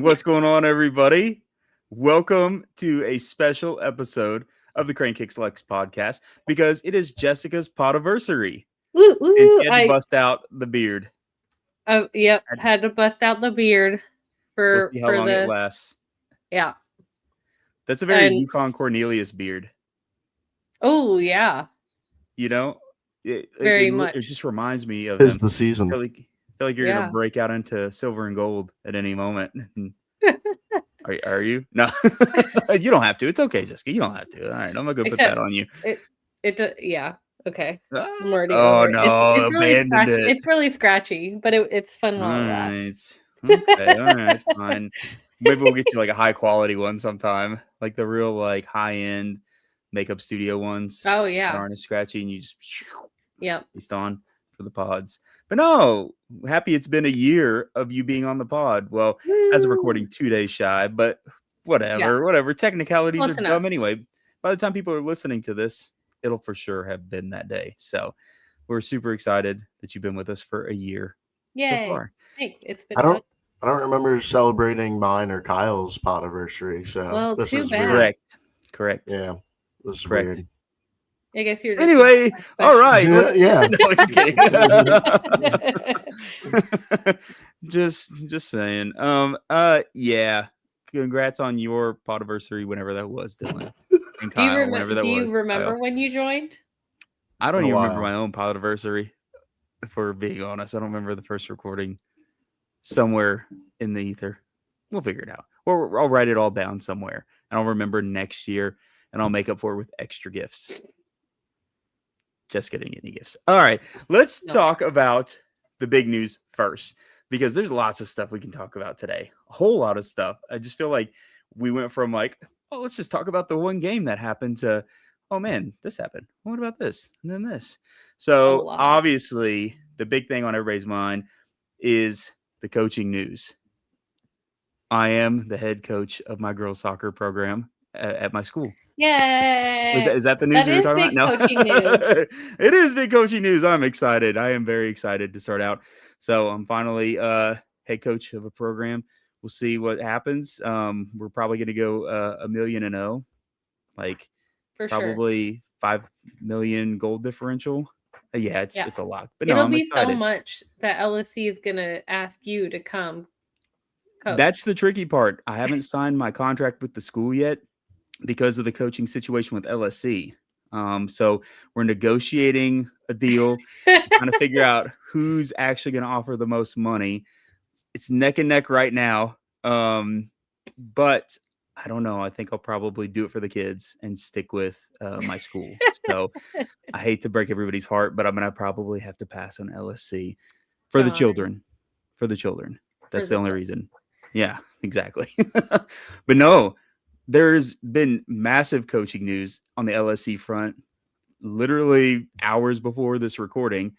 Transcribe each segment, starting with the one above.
What's going on, everybody? Welcome to a special episode of the Crane Kicks Lex podcast because it is Jessica's podiversary. Woo, And woo. she had to bust out the beard. Yep, had to bust out the beard We'll for see how long it lasts. Yeah. That's a very Yukon Cornelius beard. Oh, yeah. You know, Very much. It just reminds me of Tis the season. I feel like you're gonna break out into silver and gold at any moment. Are you? No, you don't have to. It's okay, Jessica. You don't have to. All right, I'm not gonna put that on you. Yeah. Okay. I'm already over no, it's really scratchy. It's really scratchy, but it's fun while it lasts. Okay, all right, fine. Maybe we'll get you like a high quality one sometime, like the real like high end makeup studio ones. Oh yeah, that aren't as scratchy, and you just based on for the pods. But no, happy it's been a year of you being on the pod. Well, as a recording 2 days shy, but whatever. Technicalities are dumb anyway. By the time people are listening to this, it'll for sure have been that day. So we're super excited that you've been with us for a year. Yay. So far. Thanks. It's been I don't remember celebrating mine or Kyle's podiversary. So this is bad. Weird. Correct. Yeah. This is weird. I guess you're anyway. All right. Yeah. No, just kidding. just saying. Yeah. Congrats on your podiversary, whenever that was, Dylan. And Kyle, do you remember when you joined? I don't even remember my own podiversary. For being honest, I don't remember the first recording. Somewhere in the ether, we'll figure it out. Or I'll write it all down somewhere, and I'll remember next year, and I'll make up for it with extra gifts. Just getting any gifts. All right, let's talk about the big news first, because there's lots of stuff we can talk about today. A whole lot of stuff. I just feel like we went from like, oh, let's just talk about the one game that happened to, oh man, this happened. What about this? And then this. So obviously, the big thing on everybody's mind is the coaching news. I am the head coach of my girls soccer program at my school. Yay! Is that the news we were talking about? Coaching news. It is big coaching news. I'm excited. I am very excited to start out. So I'm finally head coach of a program. We'll see what happens. We're probably going to go 1,000,000-0, like for probably sure. 5 million goal differential. Yeah, it's a lot. But it'll be so much that LSC is going to ask you to come coach. That's the tricky part. I haven't signed my contract with the school yet because of the coaching situation with LSC. So we're negotiating a deal, trying to figure out who's actually going to offer the most money. It's neck and neck right now. But I don't know. I think I'll probably do it for the kids and stick with my school. So I hate to break everybody's heart, but I'm going to probably have to pass on LSC for the children. For the children. That's the only reason. Yeah, exactly. But no, there's been massive coaching news on the LSC front. Literally hours before this recording,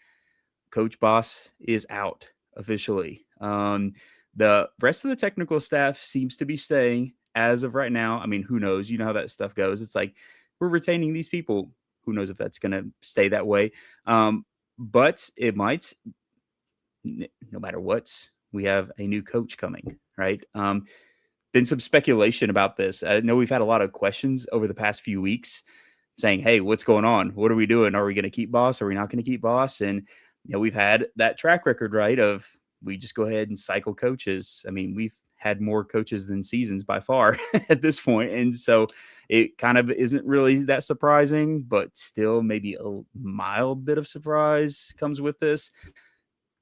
Coach Boss is out officially. The rest of the technical staff seems to be staying. As of right now, I mean, who knows? You know how that stuff goes. It's like we're retaining these people. Who knows if that's going to stay that way? But it might. No matter what, we have a new coach coming, right? Been some speculation about this. I know we've had a lot of questions over the past few weeks saying, hey, what's going on? What are we doing? Are we going to keep Boss? Are we not going to keep Boss? And, we've had that track record, right, of we just go ahead and cycle coaches. I mean, we've had more coaches than seasons by far at this point. And so it kind of isn't really that surprising, but still maybe a mild bit of surprise comes with this.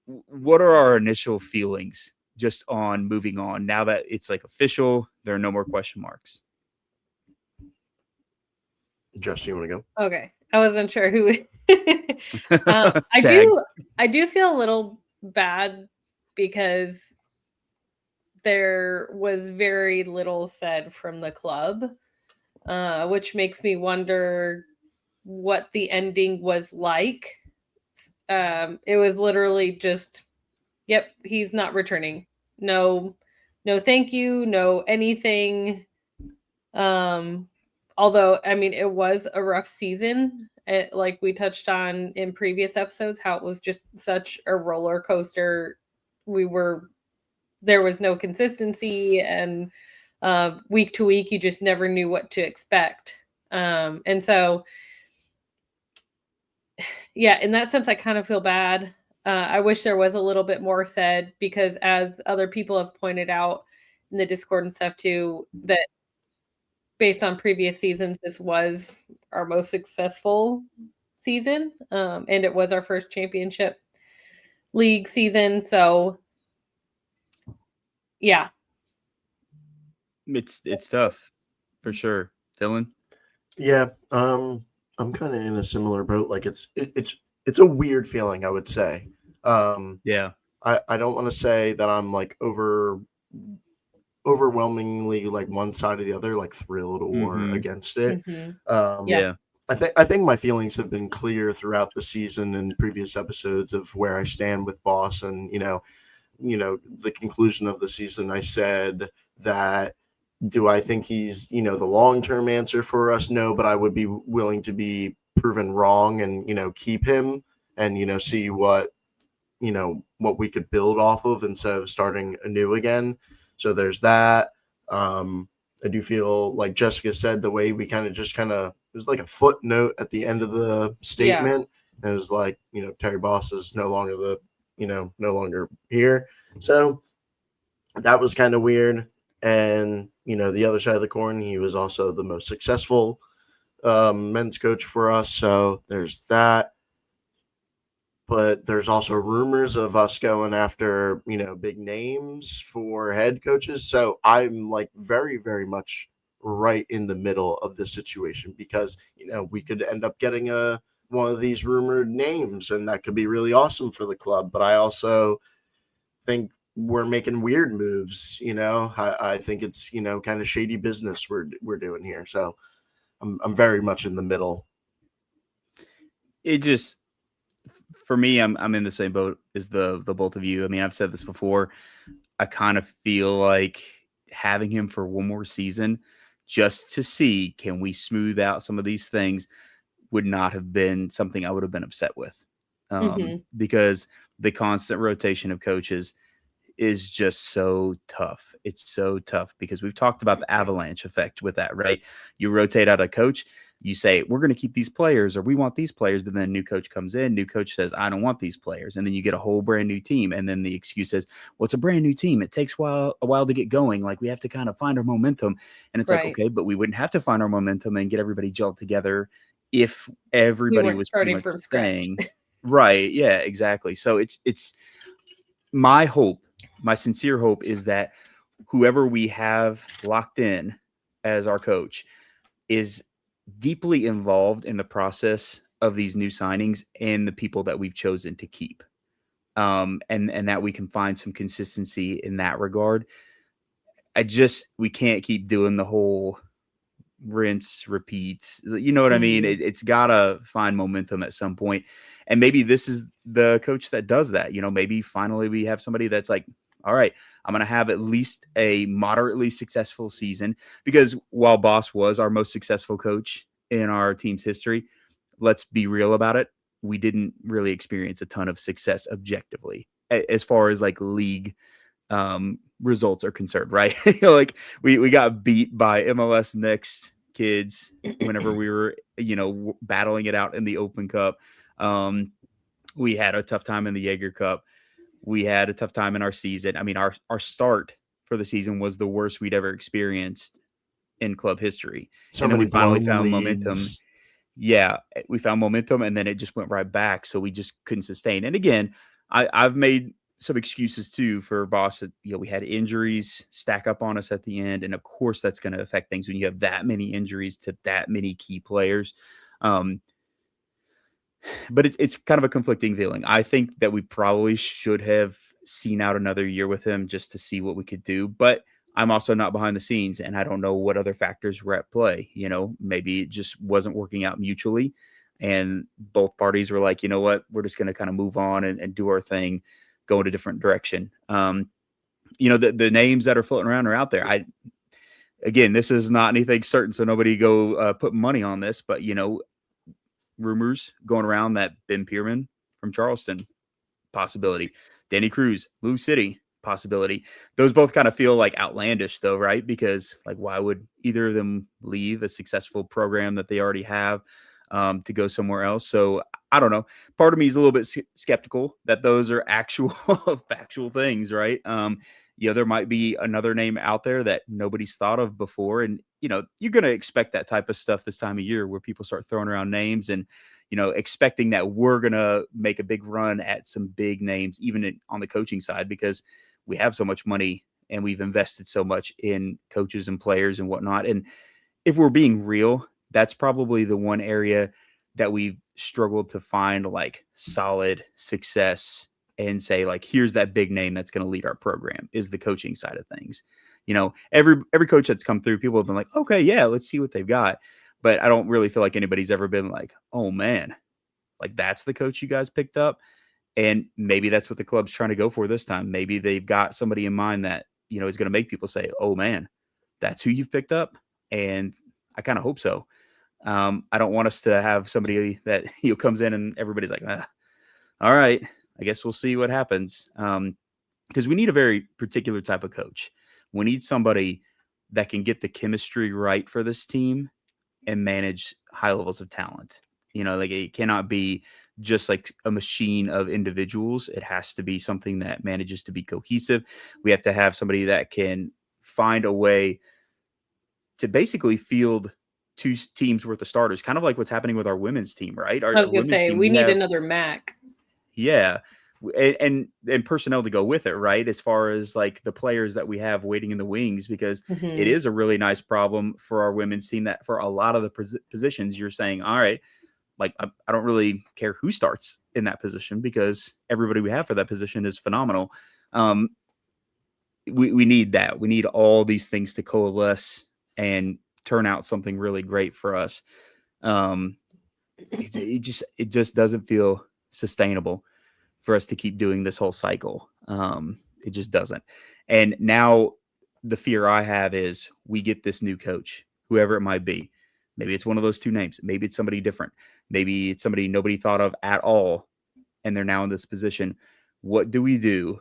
What are our initial feelings just on moving on now that it's like official? There are no more question marks. Jess, you want to go? Okay. I wasn't sure who. I do feel a little bad because there was very little said from the club, which makes me wonder what the ending was like. It was literally just, yep, he's not returning. No thank you, no anything. Although, I mean, it was a rough season. Like we touched on in previous episodes, how it was just such a roller coaster. We were there was no consistency, and week to week, you just never knew what to expect. And so, yeah, in that sense, I kind of feel bad. I wish there was a little bit more said, because as other people have pointed out in the Discord and stuff too, that based on previous seasons, this was our most successful season. And it was our first championship league season. So yeah. It's tough for sure. Dylan? Yeah, I'm kind of in a similar boat. Like it's a weird feeling, I would say. Yeah. I don't want to say that I'm like overwhelmingly like one side or the other, like thrilled or Mm-hmm. against it. Yeah. Yeah. I think my feelings have been clear throughout the season and previous episodes of where I stand with Boss, and the conclusion of the season. I said that, do I think he's the long term answer for us? No, but I would be willing to be proven wrong and keep him and see what we could build off of instead of starting anew again. So there's that. I do feel like Jessica said, the way we kind of it was like a footnote at the end of the statement. And it was like, Terry Boss is no longer no longer here. So that was kind of weird. And, the other side of the coin, he was also the most successful men's coach for us. So there's that. But there's also rumors of us going after, big names for head coaches. So I'm like very, very much right in the middle of this situation, because, we could end up getting one of these rumored names, and that could be really awesome for the club. But I also think we're making weird moves. I think it's, kind of shady business we're doing here. So I'm very much in the middle. It just, for me, I'm in the same boat as the both of you. I mean, I've said this before. I kind of feel like having him for one more season just to see, can we smooth out some of these things, would not have been something I would have been upset with. Because the constant rotation of coaches is just so tough. It's so tough because we've talked about the avalanche effect with that, right? You rotate out a coach, you say, we're going to keep these players, or we want these players, but then a new coach comes in, new coach says, I don't want these players. And then you get a whole brand new team. And then the excuse is, well, it's a brand new team. It takes a while to get going. Like, we have to kind of find our momentum. And it's like, okay, but we wouldn't have to find our momentum and get everybody gelled together if everybody was pretty much from saying, right. Yeah, exactly. So it's my hope. My sincere hope is that whoever we have locked in as our coach is deeply involved in the process of these new signings and the people that we've chosen to keep. And that we can find some consistency in that regard. We can't keep doing the whole rinse, repeat. You know what I mean? It's got to find momentum at some point. And maybe this is the coach that does that. Maybe finally we have somebody that's like, all right, I'm going to have at least a moderately successful season, because while Boss was our most successful coach in our team's history, let's be real about it. We didn't really experience a ton of success objectively as far as like league results are concerned, right? Like we got beat by MLS Next kids whenever we were, battling it out in the Open Cup. We had a tough time in the Jaeger Cup. We had a tough time in our season. I mean, our start for the season was the worst we'd ever experienced in club history. And then we finally found momentum. Yeah, we found momentum, and then it just went right back. So we just couldn't sustain. And again, I've made some excuses too for Boss. We had injuries stack up on us at the end, and of course that's going to affect things when you have that many injuries to that many key players. But it's kind of a conflicting feeling. I think that we probably should have seen out another year with him just to see what we could do. But I'm also not behind the scenes, and I don't know what other factors were at play. Maybe it just wasn't working out mutually, and both parties were like, you know what, we're just going to kind of move on and do our thing, go in a different direction. The names that are floating around are out there. Again, this is not anything certain, so nobody go put money on this, but rumors going around that Ben Pierman from Charleston, possibility. Danny Cruz, Lou City, possibility. Those both kind of feel like outlandish though, right? Because like, why would either of them leave a successful program that they already have to go somewhere else? So I don't know. Part of me is a little bit skeptical that those are actual factual things, right? There might be another name out there that nobody's thought of before. And, you're going to expect that type of stuff this time of year where people start throwing around names and, expecting that we're going to make a big run at some big names, even on the coaching side, because we have so much money and we've invested so much in coaches and players and whatnot. And if we're being real, that's probably the one area that we've struggled to find like solid success and say like, here's that big name that's going to lead our program, is the coaching side of things. Every coach that's come through, people have been like, okay, yeah, let's see what they've got. But I don't really feel like anybody's ever been like, oh man, like that's the coach you guys picked up. And maybe that's what the club's trying to go for this time. Maybe they've got somebody in mind that, is going to make people say, oh man, that's who you've picked up. And I kind of hope so. I don't want us to have somebody that comes in and everybody's like, all right, I guess we'll see what happens. Because we need a very particular type of coach. We need somebody that can get the chemistry right for this team and manage high levels of talent. Like it cannot be just like a machine of individuals. It has to be something that manages to be cohesive. We have to have somebody that can find a way to basically field two teams worth of starters, kind of like what's happening with our women's team, right? I was going to say, we need another Mac. Yeah. And personnel to go with it, right? As far as like the players that we have waiting in the wings, because it is a really nice problem for our women's team that for a lot of the positions, you're saying, all right, like I don't really care who starts in that position because everybody we have for that position is phenomenal. We need that. We need all these things to coalesce and turn out something really great for us. It just doesn't feel sustainable for us to keep doing this whole cycle. It just doesn't. And now the fear I have is we get this new coach, whoever it might be. Maybe it's one of those two names. Maybe it's somebody different. Maybe it's somebody nobody thought of at all, and they're now in this position. What do we do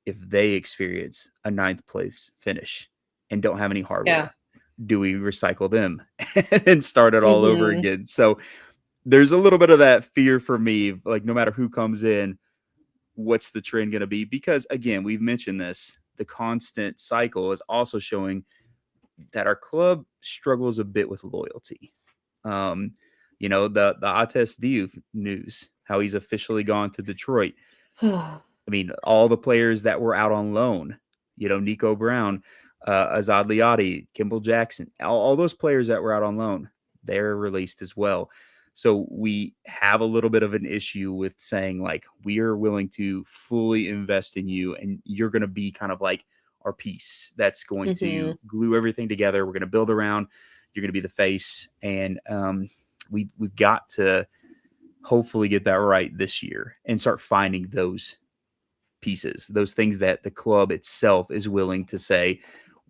if they experience a 9th place finish and don't have any hardware? Yeah. Do we recycle them and start it all over again? So there's a little bit of that fear for me, like no matter who comes in, what's the trend going to be? Because again, we've mentioned this, the constant cycle is also showing that our club struggles a bit with loyalty. The Ates Diouf news, how he's officially gone to Detroit. I mean, all the players that were out on loan, Nico Brown, Azad Liati, Kimball Jackson, all those players that were out on loan, they're released as well. So we have a little bit of an issue with saying like, we are willing to fully invest in you and you're going to be kind of like our piece that's going to glue everything together. We're going to build around, you're going to be the face. And we've got to hopefully get that right this year and start finding those pieces, those things that the club itself is willing to say,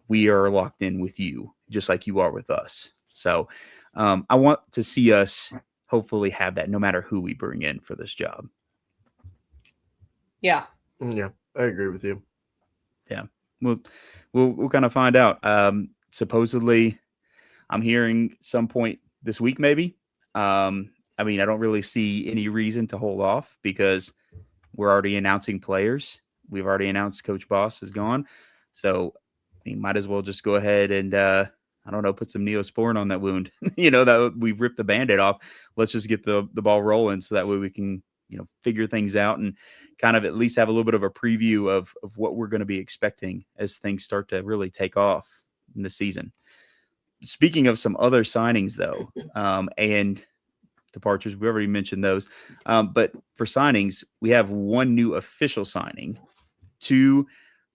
we are locked in with you, just like you are with us. So I want to see us hopefully have that no matter who we bring in for this job. Yeah. Yeah, I agree with you. Yeah. We'll kind of find out. Supposedly I'm hearing some point this week, maybe. I mean, I don't really see any reason to hold off because we're already announcing players. We've already announced Coach Boss is gone. So we might as well just go ahead and, I don't know, put some Neosporin on that wound, that we've ripped the Band-Aid off. Let's just get the ball rolling so that way we can, figure things out and kind of at least have a little bit of a preview of what we're going to be expecting as things start to really take off in the season. Speaking of some other signings though, and departures, we already mentioned those. But for signings, we have one new official signing, two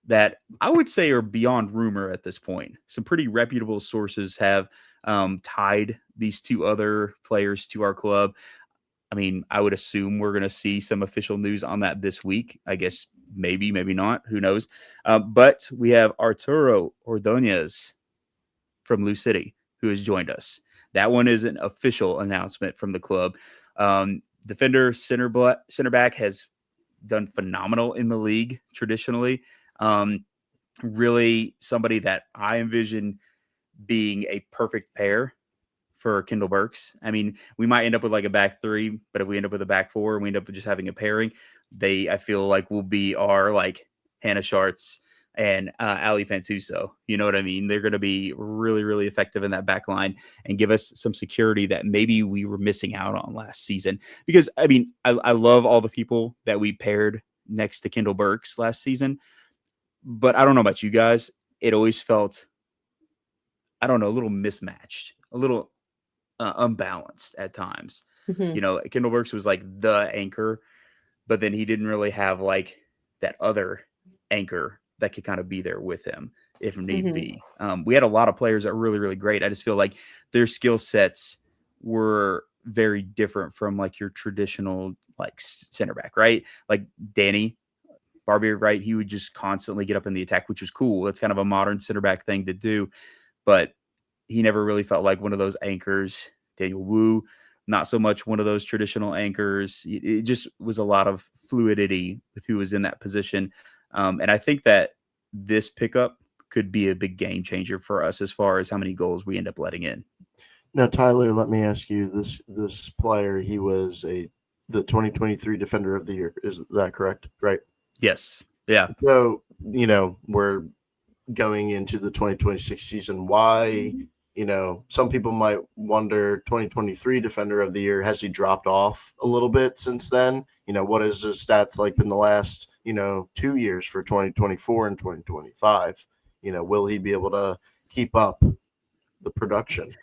that I would say are beyond rumor at this point. Some pretty reputable sources have tied these two other players to our club. I mean, I would assume we're going to see some official news on that this week. I guess maybe not. Who knows? But we have Arturo Ordonez from Lou City who has joined us. That one is an official announcement from the club. Defender, center back has done phenomenal in the league traditionally. Really somebody that I envision being a perfect pair for Kendall Burks. I mean, we might end up with like a back three, but if we end up with a back four and we end up with just having a pairing, I feel like will be our like Hannah Schartz and Ali Pantuso. You know what I mean? They're going to be really, really effective in that back line and give us some security that maybe we were missing out on last season. Because, I mean, I love all the people that we paired next to Kendall Burks last season, but I don't know about you guys. It always felt, I don't know, a little mismatched, a little unbalanced at times. Mhm. You know, Kendall Burks was like the anchor, but then he didn't really have like that other anchor that could kind of be there with him if need Mhm. be. We had a lot of players that were really, really great. I just feel like their skill sets were very different from like your traditional like center back, right? Like Danny Barbier, right? He would just constantly get up in the attack, which was cool. That's kind of a modern center back thing to do, but he never really felt like one of those anchors. Daniel Wu, not so much one of those traditional anchors. It just was a lot of fluidity with who was in that position. And I think that this pickup could be a big game changer for us as far as how many goals we end up letting in. Now, Tyler, let me ask you this player, he was the 2023 Defender of the Year. Is that correct? Right. Yes. Yeah. So, we're going into the 2026 season. Why, some people might wonder 2023 Defender of the Year, has he dropped off a little bit since then? What is his stats like in the last, 2 years for 2024 and 2025? Will he be able to keep up the production?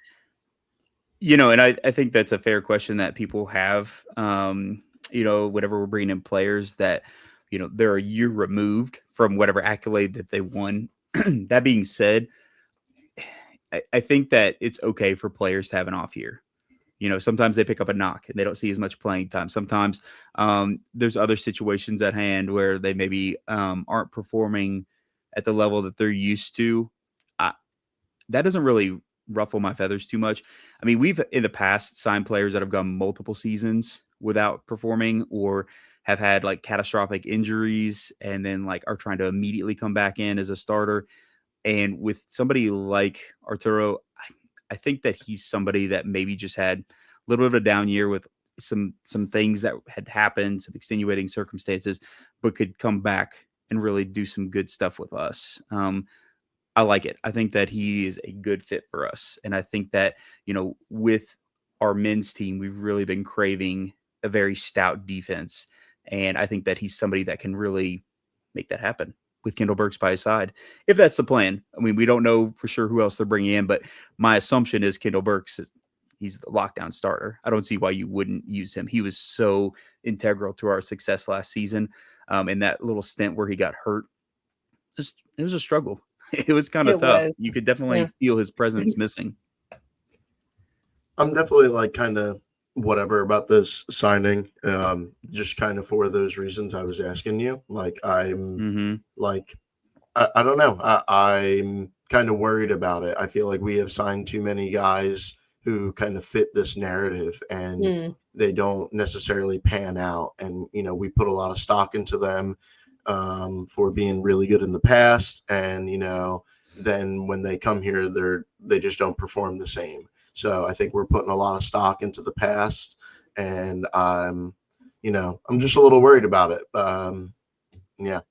And I think that's a fair question that people have. Whenever we're bringing in players that, they're a year removed from whatever accolade that they won. That being said, I think that it's okay for players to have an off year. Sometimes they pick up a knock and they don't see as much playing time. Sometimes there's other situations at hand where they maybe aren't performing at the level that they're used to. That doesn't really ruffle my feathers too much. I mean, we've in the past signed players that have gone multiple seasons without performing or have had like catastrophic injuries and then like are trying to immediately come back in as a starter. And with somebody like Arturo, I think that he's somebody that maybe just had a little bit of a down year with some things that had happened, some extenuating circumstances, but could come back and really do some good stuff with us. I like it. I think that he is a good fit for us. And I think that, with our men's team, we've really been craving a very stout defense. And I think that he's somebody that can really make that happen with Kendall Burks by his side, if that's the plan. I mean, we don't know for sure who else they're bringing in, but my assumption is Kendall Burks, he's the lockdown starter. I don't see why you wouldn't use him. He was so integral to our success last season. In that little stint where he got hurt, it was a struggle. It was kind of It tough. was. You could definitely feel his presence missing. I'm definitely like kind of whatever about this signing. Just kind of for those reasons I was asking you. Like I'm like I don't know. I'm kind of worried about it. I feel like we have signed too many guys who kind of fit this narrative and they don't necessarily pan out. And we put a lot of stock into them for being really good in the past, and then when they come here, they just don't perform the same. So I think we're putting a lot of stock into the past, and I'm just a little worried about it. Yeah.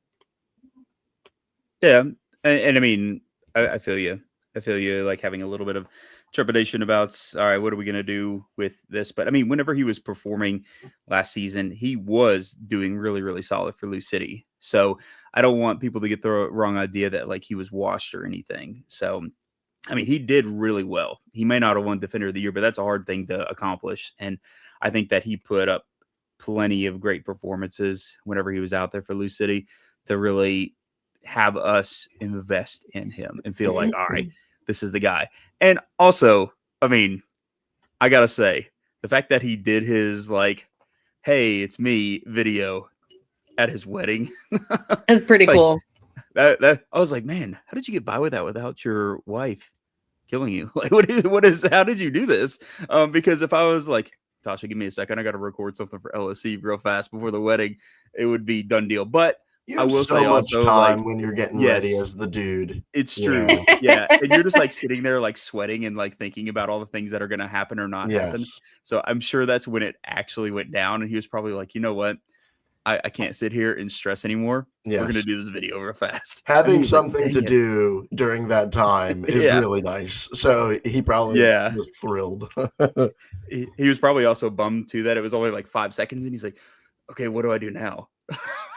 Yeah, and I mean, I feel you. I feel you, like having a little bit of trepidation about, all right, what are we going to do with this? But I mean, whenever he was performing last season, he was doing really, really solid for Lou City. So I don't want people to get the wrong idea that like he was washed or anything. So, I mean, he did really well. He may not have won Defender of the Year, but that's a hard thing to accomplish. And I think that he put up plenty of great performances whenever he was out there for Lou City to really have us invest in him and feel like, all right, this is the guy. And also, I mean, I gotta say, the fact that he did his like, hey, it's me video at his wedding. It's pretty like, cool. That I was like, man, how did you get by with that without your wife killing you? Like, how did you do this? Because if I was like, Tasha, give me a second, I got to record something for LSC real fast before the wedding, it would be done deal. But You I have will so say much also, time like, when you're getting ready yes, as the dude. it's You true. know? Yeah. And you're just like sitting there, like sweating and like thinking about all the things that are going to happen or not happen. Yes. So I'm sure that's when it actually went down. And he was probably like, you know what? I can't sit here and stress anymore. We're going to Yes. do this video real fast. Having He was like, something "Dang to it." do during that time is Yeah. really nice. So he probably Yeah. was thrilled. He was probably also bummed too that it was only like 5 seconds. And he's like, okay, what do I do now?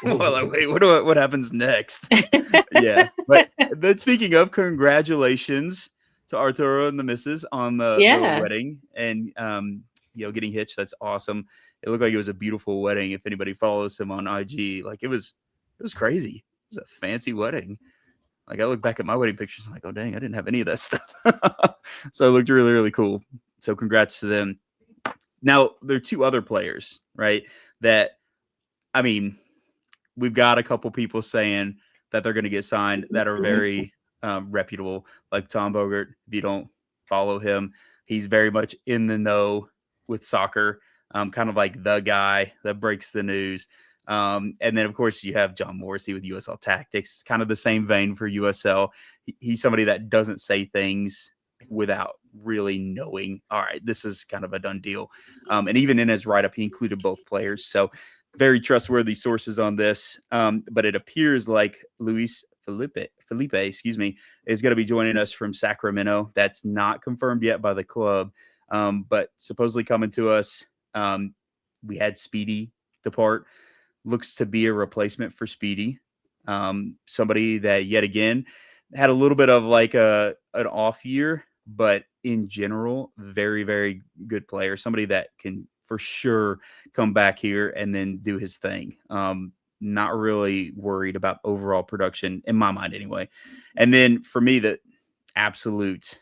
Well, like, wait, what happens next? Yeah. But then speaking of, congratulations to Arturo and the missus on the Yeah. wedding and getting hitched. That's awesome. It looked like it was a beautiful wedding. If anybody follows him on IG, like it was crazy. It was a fancy wedding. Like I look back at my wedding pictures, I'm like, oh dang, I didn't have any of that stuff. So it looked really, really cool. So congrats to them. Now there are 2 other players, right? That I mean, we've got a couple people saying that they're going to get signed that are very reputable, like Tom Bogert. If you don't follow him, he's very much in the know with soccer, kind of like the guy that breaks the news. And then, of course, you have John Morrissey with USL Tactics. It's kind of the same vein for USL. He's somebody that doesn't say things without really knowing, all right, this is kind of a done deal. And even in his write-up, he included both players. So very trustworthy sources on this. But it appears like Luis Felipe, is going to be joining us from Sacramento. That's not confirmed yet by the club, but supposedly coming to us. We had Speedy depart. Looks to be a replacement for Speedy. Somebody that yet again had a little bit of like an off year, but in general, very, very good player. Somebody that can for sure come back here and then do his thing. Not really worried about overall production in my mind anyway. And then for me, the absolute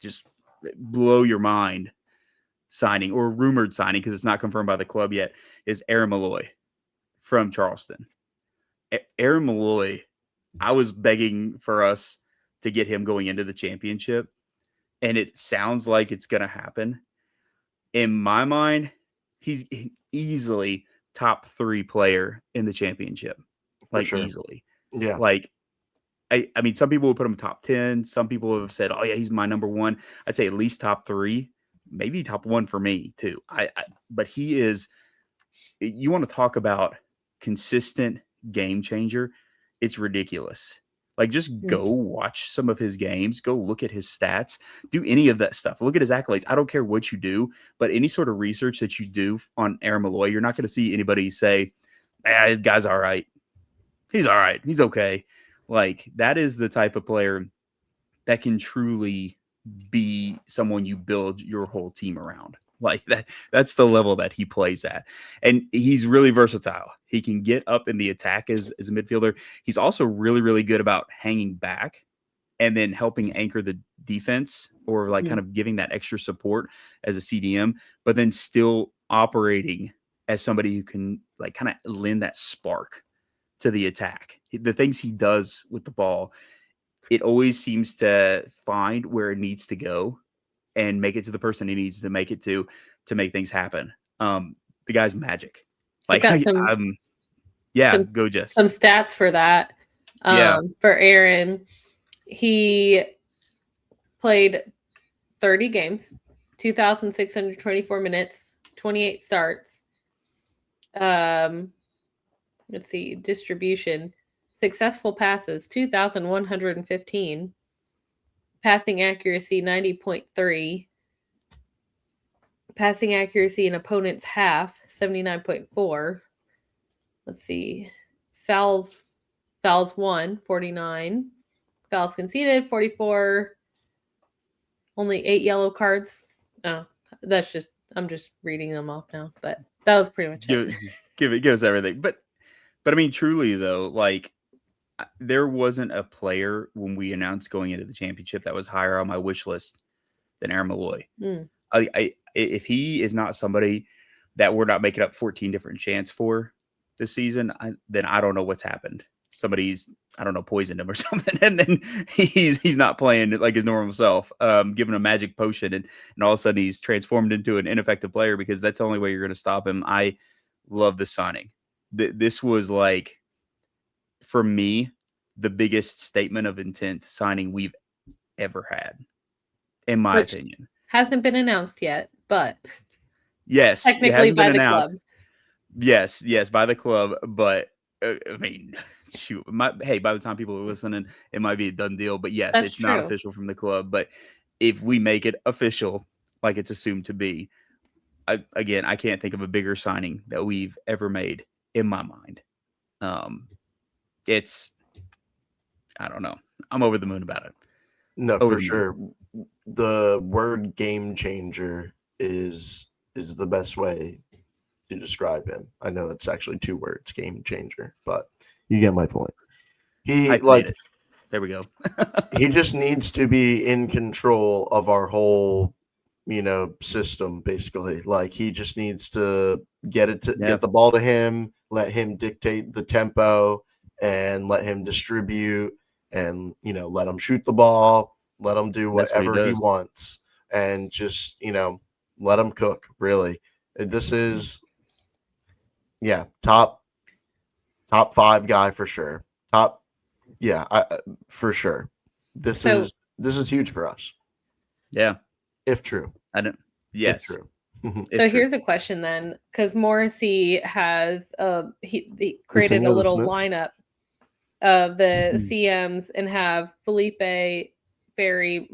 just blow your mind signing or rumored signing, because it's not confirmed by the club yet, is Aaron Malloy from Charleston. Aaron Malloy, I was begging for us to get him going into the championship, and it sounds like it's going to happen. In my mind, he's easily top 3 player in the championship, like sure. easily. Yeah. Like, I mean, some people would put him top 10. Some people have said, oh yeah, he's my number 1. I'd say at least top 3, maybe top 1 for me too. But he is, you want to talk about consistent game changer. It's ridiculous. Like, just go watch some of his games. Go look at his stats. Do any of that stuff. Look at his accolades. I don't care what you do, but any sort of research that you do on Aaron Malloy, you're not going to see anybody say, this guy's all right. He's all right. He's okay. Like, that is the type of player that can truly be someone you build your whole team around. Like that's the level that he plays at. And he's really versatile. He can get up in the attack as a midfielder. He's also really, really good about hanging back and then helping anchor the defense, or like kind of giving that extra support as a CDM, but then still operating as somebody who can like kind of lend that spark to the attack. The things he does with the ball, it always seems to find where it needs to go and make it to the person he needs to make it to make things happen. The guy's magic. Like, go Jess. Some stats for that. For Aaron, he played 30 games, 2,624 minutes, 28 starts. Let's see, distribution, successful passes, 2,115. Passing accuracy, 90.3. Passing accuracy in opponent's half, 79.4. Let's see. Fouls won, 49. Fouls conceded, 44. Only 8 yellow cards. Oh, I'm just reading them off now, but that was pretty much it. Give us everything. But I mean, truly though, like, there wasn't a player when we announced going into the championship that was higher on my wish list than Aaron Malloy. If he is not somebody that we're not making up 14 different chants for this season, then I don't know what's happened. Somebody's, I don't know, poisoned him or something, and then he's not playing like his normal self, given a magic potion, and all of a sudden he's transformed into an ineffective player, because that's the only way you're going to stop him. I love the signing. This was like for me, the biggest statement of intent signing we've ever had, in my Which opinion. hasn't been announced yet, but Yes, it technically hasn't by been the announced. club. Yes, by the club, but I mean, shoot, hey, by the time people are listening, it might be a done deal. But yes, That's it's not true. official from the club. But if we make it official, like it's assumed to be, I can't think of a bigger signing that we've ever made in my mind. It's, I don't know, I'm over the moon about it. No, Over for the moon. sure. The word game changer is the best way to describe him. I know it's actually 2 words, game changer, but you get my point. He Hyphenate it. There we go. he just needs to be in control of our whole, system basically. Like he just needs to get the ball to him, let him dictate the tempo and let him distribute and, let him shoot the ball, let him do That's what he whatever he does. wants and just, let him cook, really. This is top 5 guy for sure. For sure. This is huge for us. Yeah. If true. I don't. Yes. If true. So here's a question then, because Morrissey has he created a little lineup of the CMs and have Felipe, Ferry,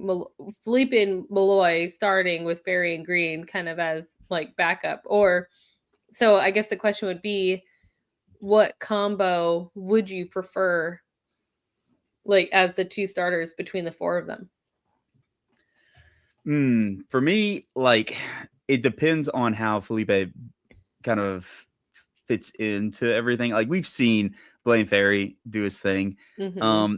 Felipe and Malloy starting with Ferry and Green kind of as like backup. Or so I guess the question would be, what combo would you prefer, like as the 2 starters between the 4 of them? For me, like it depends on how Felipe kind of fits into everything. Like we've seen Blaine Ferry do his thing. Mm-hmm.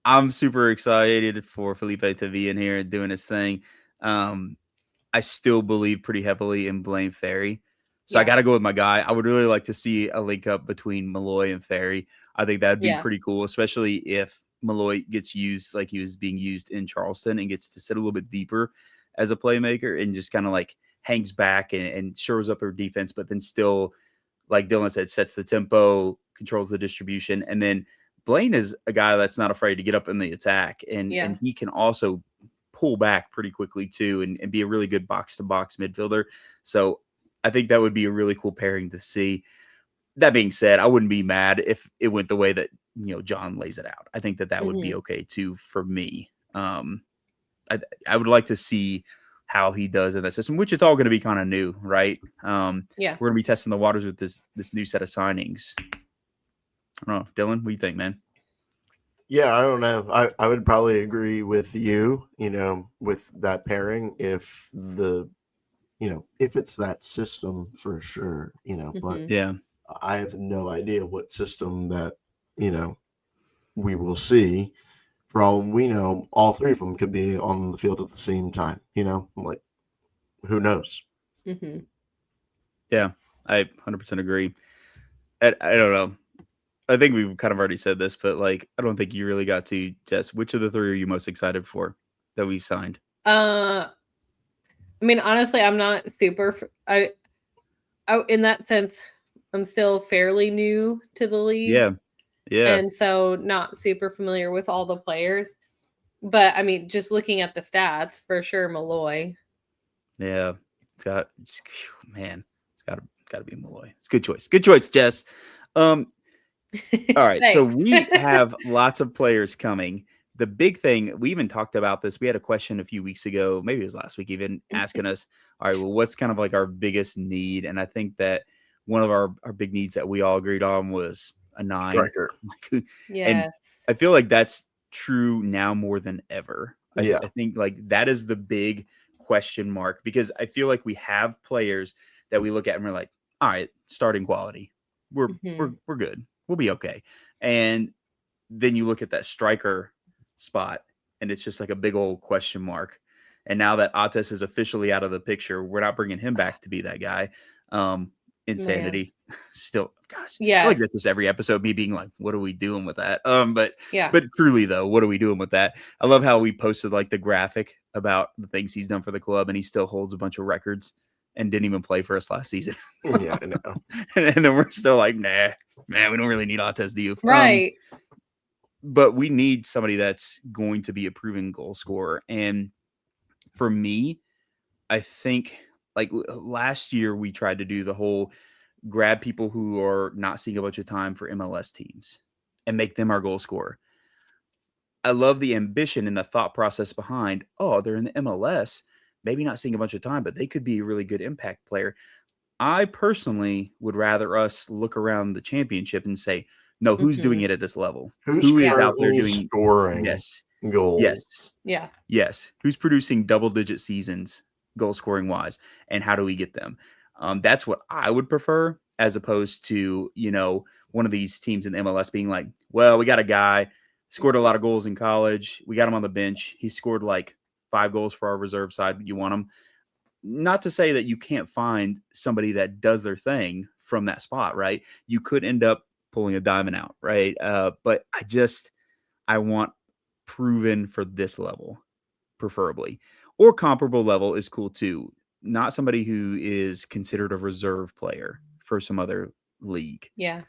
I'm super excited for Felipe to be in here and doing his thing. I still believe pretty heavily in Blaine Ferry. So I got to go with my guy. I would really like to see a link up between Malloy and Ferry. I think that'd be pretty cool, especially if Malloy gets used like he was being used in Charleston and gets to sit a little bit deeper as a playmaker and just kind of like hangs back and shores up her defense, but then still, like Dylan said, sets the tempo, controls the distribution. And then Blaine is a guy that's not afraid to get up in the attack. And he can also pull back pretty quickly too and be a really good box-to-box midfielder. So I think that would be a really cool pairing to see. That being said, I wouldn't be mad if it went the way that, John lays it out. I think that would be okay too for me. I would like to see how he does in that system, which it's all going to be kind of new, right? We're going to be testing the waters with this new set of signings. I don't know, Dylan, what do you think, man? Yeah, I don't know. I would probably agree with you, with that pairing if if it's that system for sure, but I have no idea what system that, we will see. For all we know, all 3 of them could be on the field at the same time, like who knows? Mm-hmm. Yeah, I 100% agree. I don't know. I think we've kind of already said this, but like, I don't think you really got to, Jess. Which of the 3 are you most excited for that we've signed? I mean, honestly, I'm not super. I in that sense, I'm still fairly new to the league. Yeah. And so not super familiar with all the players. But I mean, just looking at the stats, for sure, Malloy. Yeah, it's got to be Malloy. It's a good choice. Good choice, Jess. All right, so we have lots of players coming. The big thing, we even talked about this. We had a question a few weeks ago, maybe it was last week, even asking us, all right, well, what's kind of like our biggest need? And I think that one of our big needs that we all agreed on was a 9 striker. And I feel like that's true now more than ever. I think like that is the big question mark, because I feel like we have players that we look at and we're like, all right, starting quality. We're good. We'll be okay. And then you look at that striker spot and it's just like a big old question mark. And now that Ates is officially out of the picture, we're not bringing him back to be that guy. Insanity. Still, gosh, I feel like this was every episode, me being like, what are we doing with that? But truly though, what are we doing with that? I love how we posted like the graphic about the things he's done for the club, and he still holds a bunch of records and didn't even play for us last season. Yeah, I know. And then we're still like, nah, man, we don't really need Altez Diouf. Right. But we need somebody that's going to be a proven goal scorer. And for me, I think like last year we tried to do the whole grab people who are not seeing a bunch of time for MLS teams and make them our goal scorer. I love the ambition and the thought process behind, oh, they're in the MLS, maybe not seeing a bunch of time, but they could be a really good impact player. I personally would rather us look around the championship and say, no, who's doing it at this level? Who is out there doing scoring goals? Yes. Who's producing double-digit seasons, goal-scoring wise, and how do we get them? That's what I would prefer, as opposed to one of these teams in MLS being like, well, we got a guy scored a lot of goals in college. We got him on the bench. He scored like 5 goals for our reserve side. You want him? Not to say that you can't find somebody that does their thing from that spot, right? You could end up pulling a diamond out, right? But I want proven for this level, preferably. Or comparable level is cool too. Not somebody who is considered a reserve player for some other league. Yeah.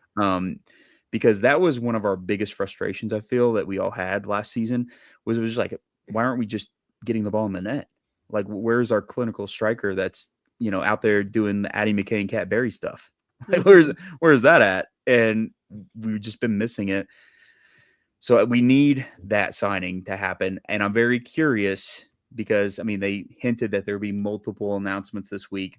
Because that was one of our biggest frustrations, I feel, that we all had last season, was it was just like, why aren't we just getting the ball in the net? Like, where's our clinical striker that's, out there doing the Addie McKay and Cat Berry stuff? Like, where's that at? And we've just been missing it. So we need that signing to happen. And I'm very curious because, they hinted that there would be multiple announcements this week.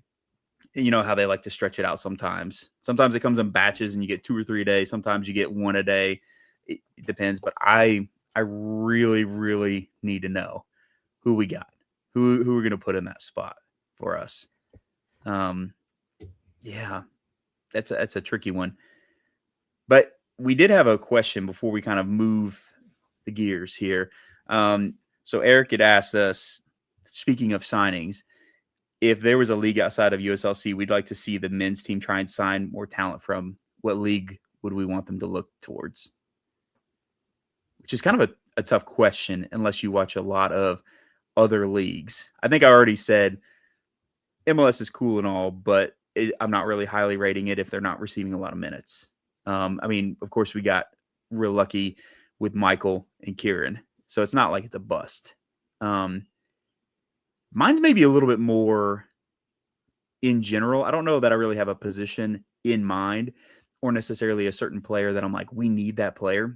And you know how they like to stretch it out sometimes. Sometimes it comes in batches and you get 2 or 3 a day. Sometimes you get 1 a day. It depends. But I really, really need to know who we got, who we're going to put in that spot for us. Yeah, that's a tricky one. But we did have a question before we kind of move the gears here. So Eric had asked us, speaking of signings, if there was a league outside of USLC, we'd like to see the men's team try and sign more talent from. What league would we want them to look towards? Which is kind of a tough question unless you watch a lot of other leagues. I think I already said MLS is cool and all, but I'm not really highly rating it if they're not receiving a lot of minutes. Of course, we got real lucky with Michael and Kieran, so it's not like it's a bust. Mine's maybe a little bit more in general. I don't know that I really have a position in mind or necessarily a certain player that I'm like, we need that player.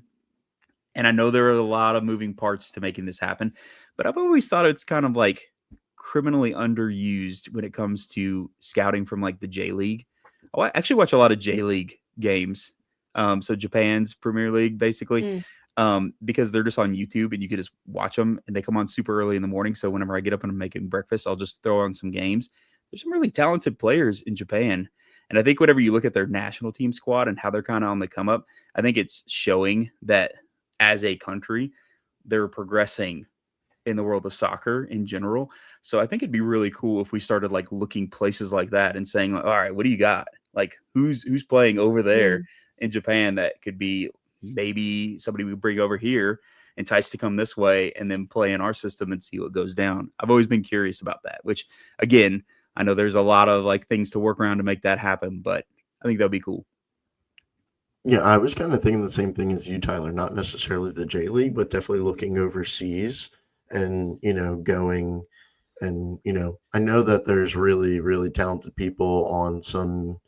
And I know there are a lot of moving parts to making this happen, but I've always thought it's kind of like criminally underused when it comes to scouting from like the J League. I actually watch a lot of J League games. So Japan's Premier League, basically, because they're just on YouTube and you can just watch them and they come on super early in the morning. So whenever I get up and I'm making breakfast, I'll just throw on some games. There's some really talented players in Japan. And I think whenever you look at their national team squad and how they're kind of on the come up, I think it's showing that as a country, they're progressing in the world of soccer in general. So I think it'd be really cool if we started like looking places like that and saying, like, all right, what do you got? Like who's playing over there in Japan that could be maybe somebody we bring over here, entice to come this way and then play in our system and see what goes down. I've always been curious about that, which again, I know there's a lot of like things to work around to make that happen, but I think that'll be cool. Yeah, I was kind of thinking the same thing as you, Tyler, not necessarily the J League, but definitely looking overseas and, going and, I know that there's really, really talented people on some,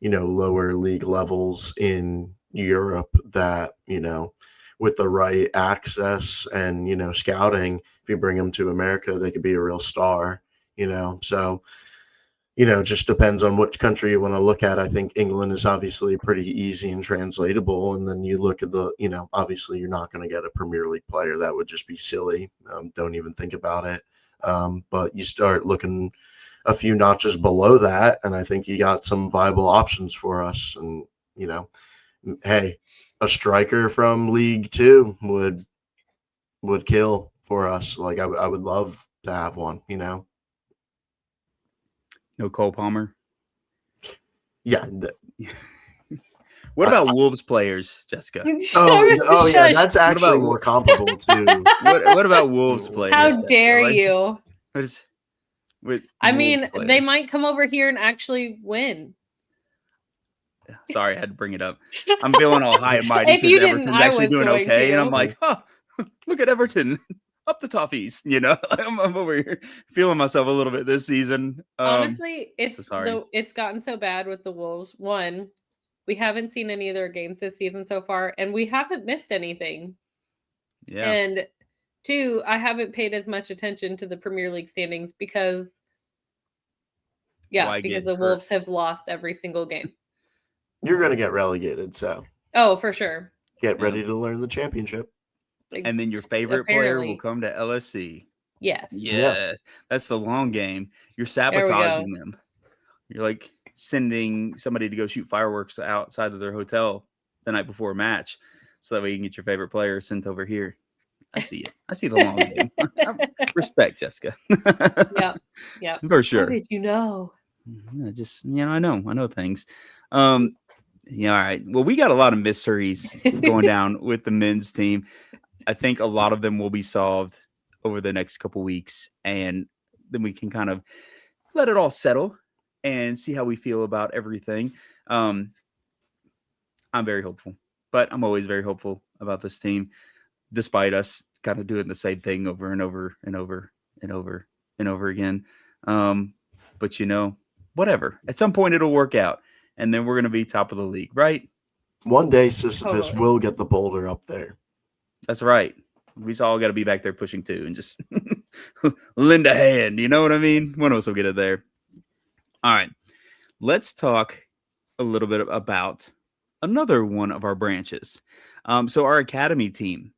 lower league levels in Europe that, with the right access and, scouting, if you bring them to America, they could be a real star, so, it just depends on which country you want to look at. I think England is obviously pretty easy and translatable. And then you look at the, obviously you're not going to get a Premier League player. That would just be silly. Don't even think about it. But you start looking a few notches below that, and I think you got some viable options for us. And, hey, a striker from League Two would kill for us. Like I would love to have one, No Cole Palmer. Yeah. What about Wolves players, Jessica? Yeah, that's actually more comparable too. What about Wolves players? How dare you? They might come over here and actually win. Sorry, I had to bring it up. I'm feeling all high and mighty If you because didn't, Everton's I actually was doing going okay, and I'm to. like, look at Everton up the toffees. I'm over here feeling myself a little bit this season. Honestly, sorry. it's gotten so bad with the Wolves. One, we haven't seen any of their games this season so far, and we haven't missed anything. Yeah. And two, I haven't paid as much attention to the Premier League standings because Why because get the hurt? Wolves have lost every single game. You're going to get relegated, so Oh, for sure. get ready to learn the championship. Like, And then your favorite player will apparently. come to LSC. Yes. Yeah, that's the long game. You're There we go. sabotaging them. You're like sending somebody to go shoot fireworks outside of their hotel the night before a match, so that way you can get your favorite player sent over here. I see it. I see the long game. Respect, Jessica. Yeah. For sure. How did you know? Just I know things. Yeah, all right. Well, we got a lot of mysteries going down with the men's team. I think a lot of them will be solved over the next couple weeks, and then we can kind of let it all settle and see how we feel about everything. I'm very hopeful, but I'm always very hopeful about this team, despite us kind of doing the same thing over and over and over and over and over again. But whatever. At some point, it'll work out, and then we're going to be top of the league, right? One day, Sisyphus Totally. will get the boulder up there. That's right. We all got to be back there pushing too and just lend a hand. You know what I mean? One of us will get it there. All right. Let's talk a little bit about another one of our branches. So our academy team,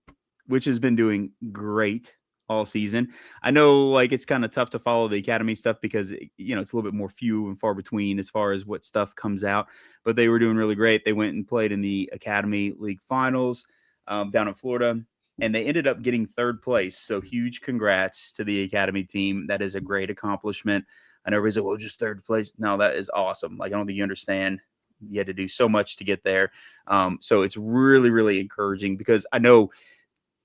which has been doing great all season. I know it's kind of tough to follow the academy stuff because, it's a little bit more few and far between as far as what stuff comes out, but they were doing really great. They went and played in the Academy League Finals down in Florida, and they ended up getting third place. So huge congrats to the academy team. That is a great accomplishment. I know everybody's like, well, just third place. No, that is awesome. I don't think you understand. You had to do so much to get there. So it's really, really encouraging because I know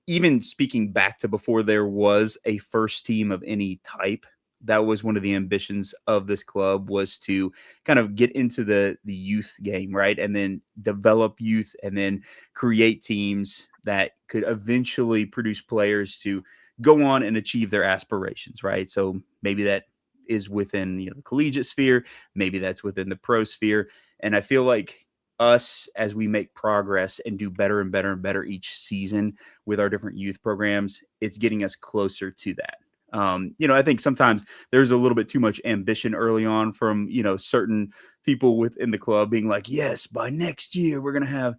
even speaking back to before there was a first team of any type, that was one of the ambitions of this club, was to kind of get into the youth game, right? And then develop youth and then create teams that could eventually produce players to go on and achieve their aspirations, right? So maybe that is within the collegiate sphere, maybe that's within the pro sphere. And I feel like us, as we make progress and do better and better and better each season with our different youth programs, it's getting us closer to that. I think sometimes there's a little bit too much ambition early on from, certain people within the club being like, yes, by next year, we're going to have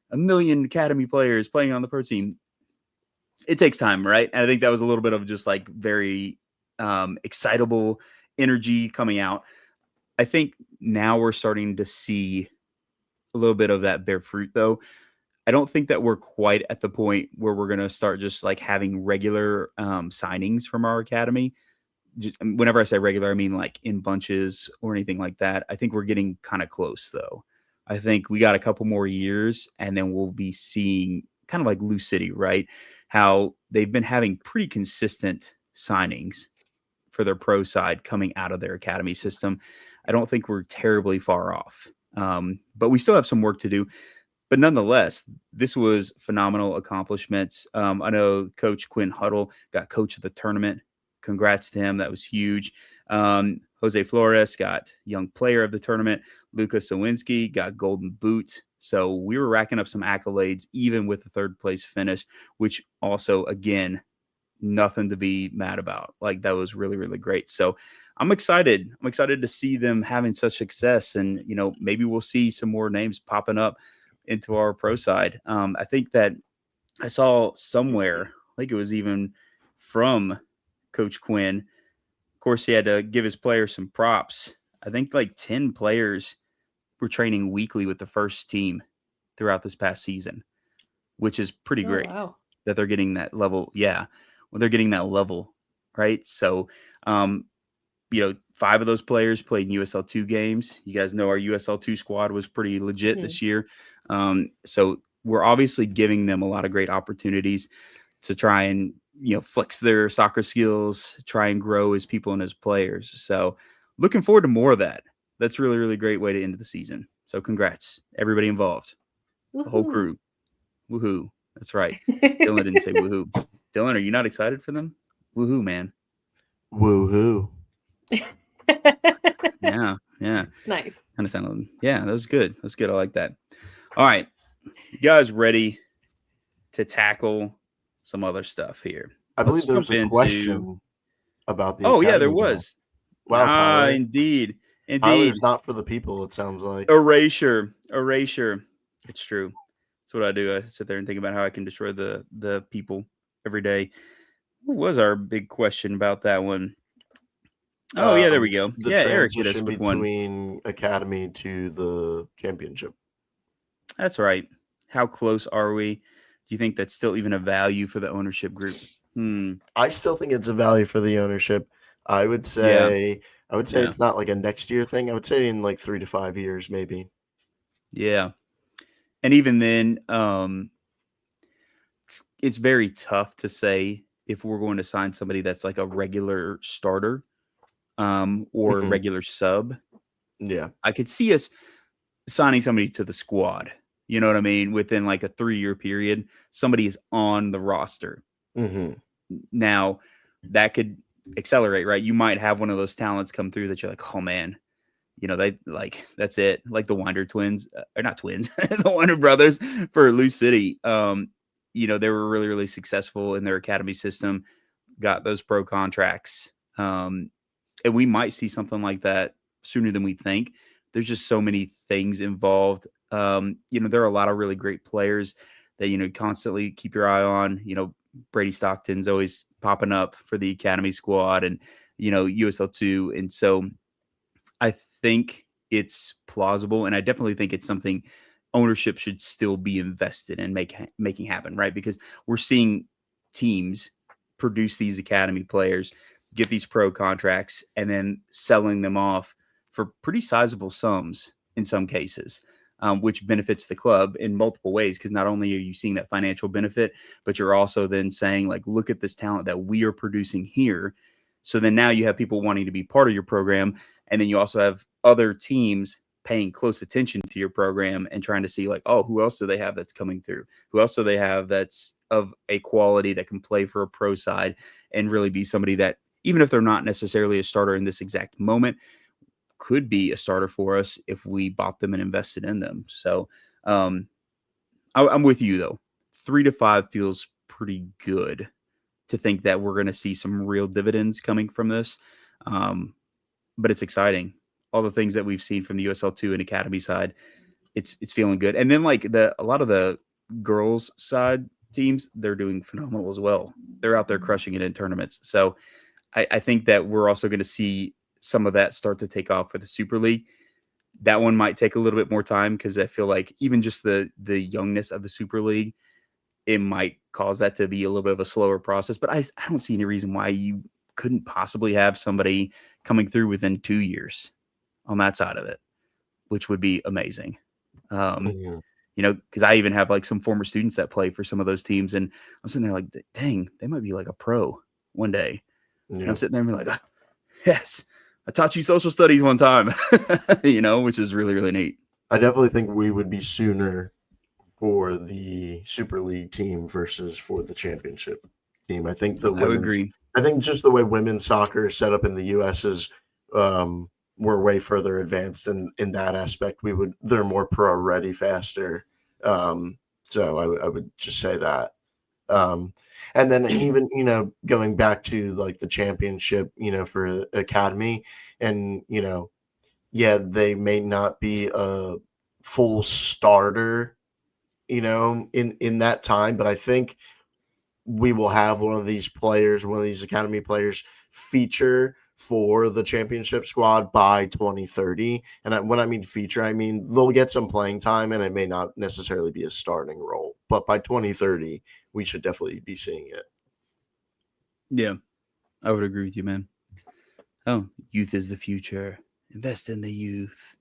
1 million academy players playing on the pro team. It takes time, right? And I think that was a little bit of just very excitable energy coming out. I think now we're starting to see a little bit of that bear fruit, though. I don't think that we're quite at the point where we're going to start just having regular signings from our academy. Just whenever I say regular, I mean in bunches or anything like that. I think we're getting kind of close, though. I think we got a couple more years and then we'll be seeing kind of like Lou City, right? How they've been having pretty consistent signings for their pro side coming out of their academy system. I don't think we're terribly far off. But we still have some work to do. But nonetheless, this was phenomenal accomplishments. I know Coach Quinn Huddle got coach of the tournament. Congrats to him. That was huge. Jose Flores got young player of the tournament. Luka Sawinski got golden boot. So we were racking up some accolades, even with the third place finish, which also, again, nothing to be mad about. That was really, really great. So I'm excited. I'm excited to see them having such success. And, maybe we'll see some more names popping up into our pro side. I think that I saw somewhere, I think it was even from Coach Quinn. Of course, he had to give his players some props. I think 10 players were training weekly with the first team throughout this past season, which is pretty great. Wow. That they're getting that level. Yeah. Well, they're getting that level, right? So, 5 of those players played in USL2 games. You guys know our USL2 squad was pretty legit this year. So we're obviously giving them a lot of great opportunities to try and, flex their soccer skills, try and grow as people and as players. So looking forward to more of that. That's really, really great way to end the season. So congrats, everybody involved, the whole crew. Woohoo! That's right. Dylan didn't say woohoo. Dylan, are you not excited for them? Woohoo, man! Woohoo! Yeah. Nice. Kind of sounded. Yeah, that was good. That's good. I like that. All right, you guys ready to tackle some other stuff here? I believe there was a question about the. Oh yeah, there Academy now. was. Wow, Tyler. Indeed. Tyler's not for the people, it sounds like. Erasure. It's true. That's what I do. I sit there and think about how I can destroy the people every day. What was our big question about that one? Oh yeah, there we go. The Eric hit us transition with one. between Academy to the championship. That's right. How close are we? Do you think that's still even a value for the ownership group? I still think it's a value for the ownership. I would say it's not like a next year thing. I would say in like 3 to 5 years, maybe. Yeah. And even then, it's very tough to say if we're going to sign somebody that's like a regular starter or a regular sub. Yeah. I could see us signing somebody to the squad. You know what I mean? Within like a 3-year period, somebody is on the roster. Now, that could accelerate, right? You might have one of those talents come through that you're like, oh man, they like, that's it. Like the Winder twins, or not twins, the Winder brothers for Lou City. They were really, really successful in their academy system, got those pro contracts. And we might see something like that sooner than we think. There's just so many things involved. There are a lot of really great players that, constantly keep your eye on. Brady Stockton's always popping up for the academy squad and, USL2. And so I think it's plausible. And I definitely think it's something ownership should still be invested in making happen, right? Because we're seeing teams produce these academy players, get these pro contracts, and then selling them off for pretty sizable sums in some cases, which benefits the club in multiple ways. Because not only are you seeing that financial benefit, but you're also then saying, like, look at this talent that we are producing here. So then now you have people wanting to be part of your program. And then you also have other teams paying close attention to your program and trying to see, like, oh, who else do they have that's coming through? Who else do they have that's of a quality that can play for a pro side and really be somebody that, even if they're not necessarily a starter in this exact moment, could be a starter for us if we bought them and invested in them. So I'm with you, though. 3 to 5 feels pretty good to think that we're going to see some real dividends coming from this. But it's exciting. All the things that we've seen from the USL2 and academy side, it's feeling good. And then like a lot of the girls side teams, they're doing phenomenal as well. They're out there crushing it in tournaments. So I think that we're also going to see some of that start to take off for the Super League. That one might take a little bit more time because I feel like even just the youngness of the Super League, it might cause that to be a little bit of a slower process. But I don't see any reason why you couldn't possibly have somebody coming through within 2 years on that side of it, which would be amazing. Because I even have like some former students that play for some of those teams, and I'm sitting there like, dang, they might be like a pro one day. Yeah. And I'm sitting there and be like, oh, yes, I taught you social studies one time, which is really, really neat. I definitely think we would be sooner for the Super League team versus for the championship team. I think I think just the way women's soccer is set up in the U.S. is we're way further advanced in that aspect. They're more pro ready faster. So I would just say that. And then even, going back to like the championship, for academy and, they may not be a full starter, in that time, but I think we will have one of these academy players feature for the championship squad by 2030. And when I mean feature, I mean they'll get some playing time and it may not necessarily be a starting role, but by 2030, we should definitely be seeing it. Yeah, I would agree with you, man. Oh, youth is the future. Invest in the youth.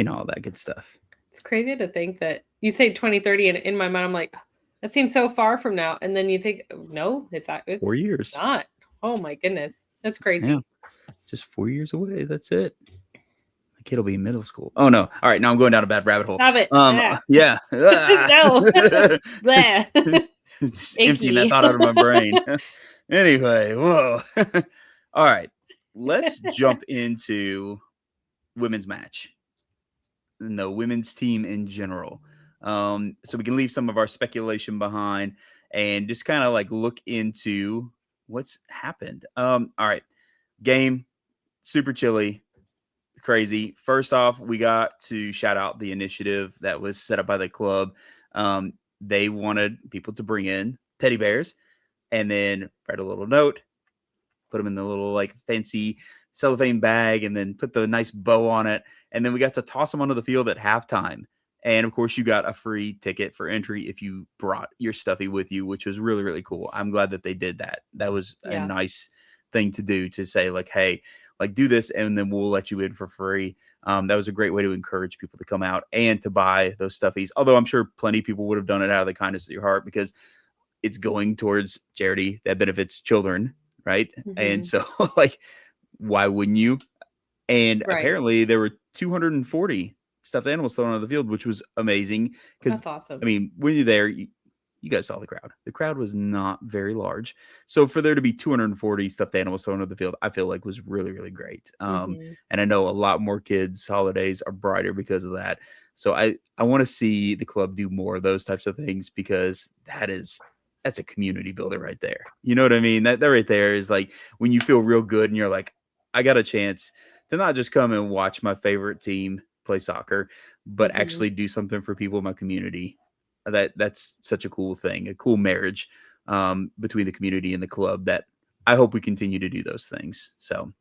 All that good stuff. It's crazy to think that you say 2030 and in my mind, I'm like, that seems so far from now. And then you think, no, it's 4 years. Not. Oh my goodness. That's crazy. Yeah. Just 4 years away. That's it. I kid will be in middle school. Oh no! All right, now I'm going down a bad rabbit hole. Stop it. Yeah. No. Blah. Just emptying that Icky. thought out of my brain. Anyway, whoa. All right, let's jump into women's match and the women's team in general. So we can leave some of our speculation behind and just kind of like look into what's happened. All right, game super chilly, crazy. First off, we got to shout out the initiative that was set up by the club. They wanted people to bring in teddy bears and then write a little note, put them in the little like fancy cellophane bag, and then put the nice bow on it. And then we got to toss them onto the field at halftime. And of course, you got a free ticket for entry if you brought your stuffy with you, which was really, really cool. I'm glad that they did that. That was a nice thing to do, to say like, hey, like do this and then we'll let you in for free. That was a great way to encourage people to come out and to buy those stuffies. Although I'm sure plenty of people would have done it out of the kindness of your heart, because it's going towards charity that benefits children, right? And so like, why wouldn't you? And apparently there were 240 stuffed animals thrown on the field, which was amazing. Because that's awesome. I mean, when you're there, you guys saw the crowd. The crowd was not very large. So for there to be 240 stuffed animals thrown on the field, I feel like was really, really great. And I know a lot more kids' holidays are brighter because of that. So I want to see the club do more of those types of things, because that's a community builder right there. You know what I mean? That right there is like when you feel real good and you're like, I got a chance to not just come and watch my favorite team play soccer, but actually do something for people in my community. That's such a cool thing, a cool marriage between the community and the club, that I hope we continue to do those things. So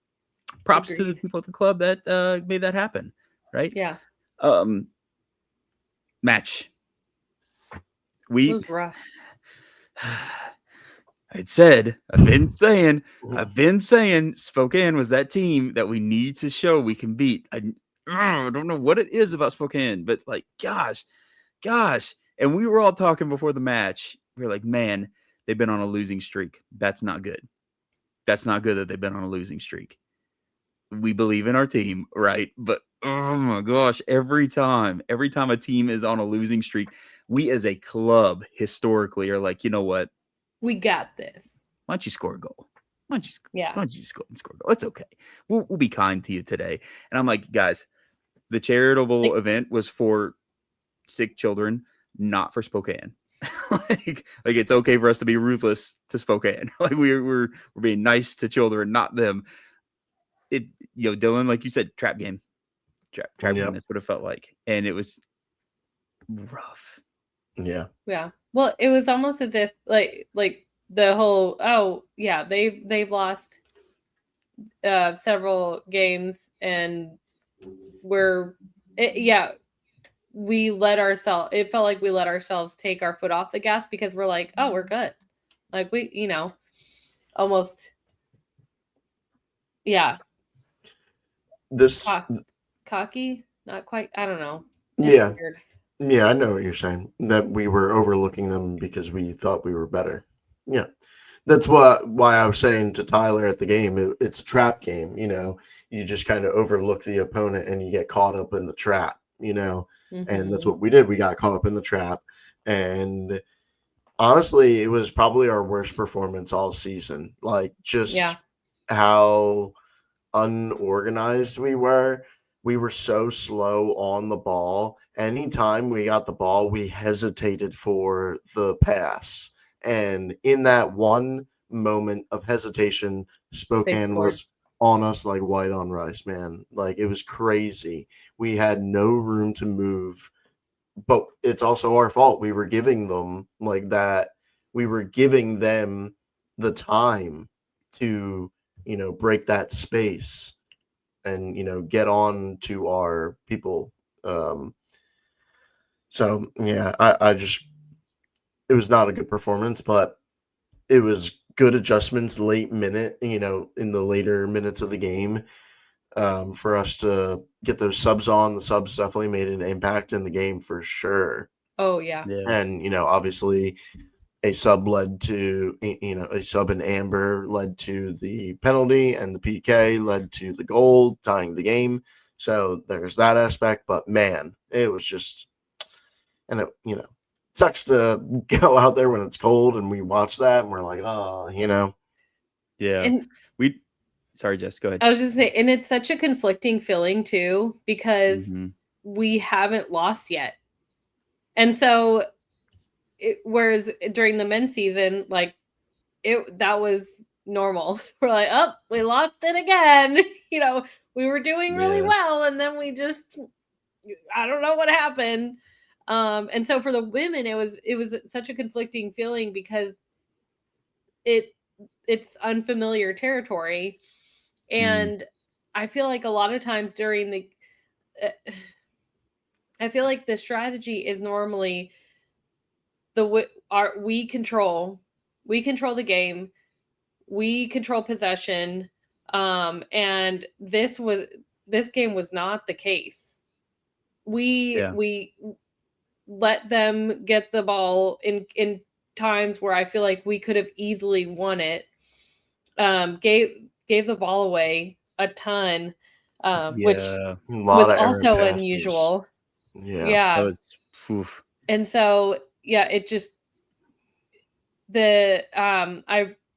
props to the people at the club that made that happen. Right. Yeah. Match. It was rough. I've been saying Spokane was that team that we need to show we can beat. I don't know what it is about Spokane, but like, gosh. And we were all talking before the match. We were like, man, they've been on a losing streak. That's not good. That's not good that they've been on a losing streak. We believe in our team, right? But oh my gosh, every time a team is on a losing streak, we as a club historically are like, you know what? We got this. Why don't you score a goal? Why don't you score a goal? It's okay. We'll be kind to you today. And I'm like, guys, the charitable event was for sick children, not for Spokane. like it's okay for us to be ruthless to Spokane. Like we're being nice to children, not them. It, Dylan, like you said, trap game. Trap game. That's what it felt like, and it was rough. Yeah. Well, it was almost as if like the whole they've lost several games, and we let ourselves. It felt like we let ourselves take our foot off the gas, because we're like, oh, we're good. Like we, almost. Yeah. This cocky, not quite. I don't know. It's weird. Yeah, I know what you're saying. That we were overlooking them because we thought we were better. Yeah, that's why I was saying to Tyler at the game, it's a trap game. You just kind of overlook the opponent and you get caught up in the trap. And that's what we did. We got caught up in the trap, and honestly, it was probably our worst performance all season. Like just how unorganized we were. We were so slow on the ball. Anytime we got the ball, we hesitated for the pass. And in that one moment of hesitation, Spokane was on us like white on rice, man. Like it was crazy. We had no room to move. But it's also our fault. We were giving them like that. We were giving them the time to break that space and get on to our people. So yeah, I just, it was not a good performance, but it was good adjustments late minute, in the later minutes of the game, for us to get those subs on. The subs definitely made an impact in the game for sure. Oh yeah. And obviously a sub led to, a sub in Amber led to the penalty, and the PK led to the goal, tying the game. So there's that aspect. But man, it was just, and it, sucks to go out there when it's cold and we watch that and we're like, oh, Yeah. And Sorry, Jess, go ahead. I was just saying, and it's such a conflicting feeling too, because we haven't lost yet. And so, whereas during the men's season, like that was normal. We're like, oh, we lost it again. We were doing really well, and then we just, I don't know what happened. And so for the women, it was such a conflicting feeling because it's unfamiliar territory, and I feel like a lot of times during the, I feel like the strategy is normally we control the game, we control possession, and this game was not the case. We let them get the ball in times where I feel like we could have easily won it. Gave the ball away a ton, which was also unusual. Yeah. That was, oof. And so, yeah, it just,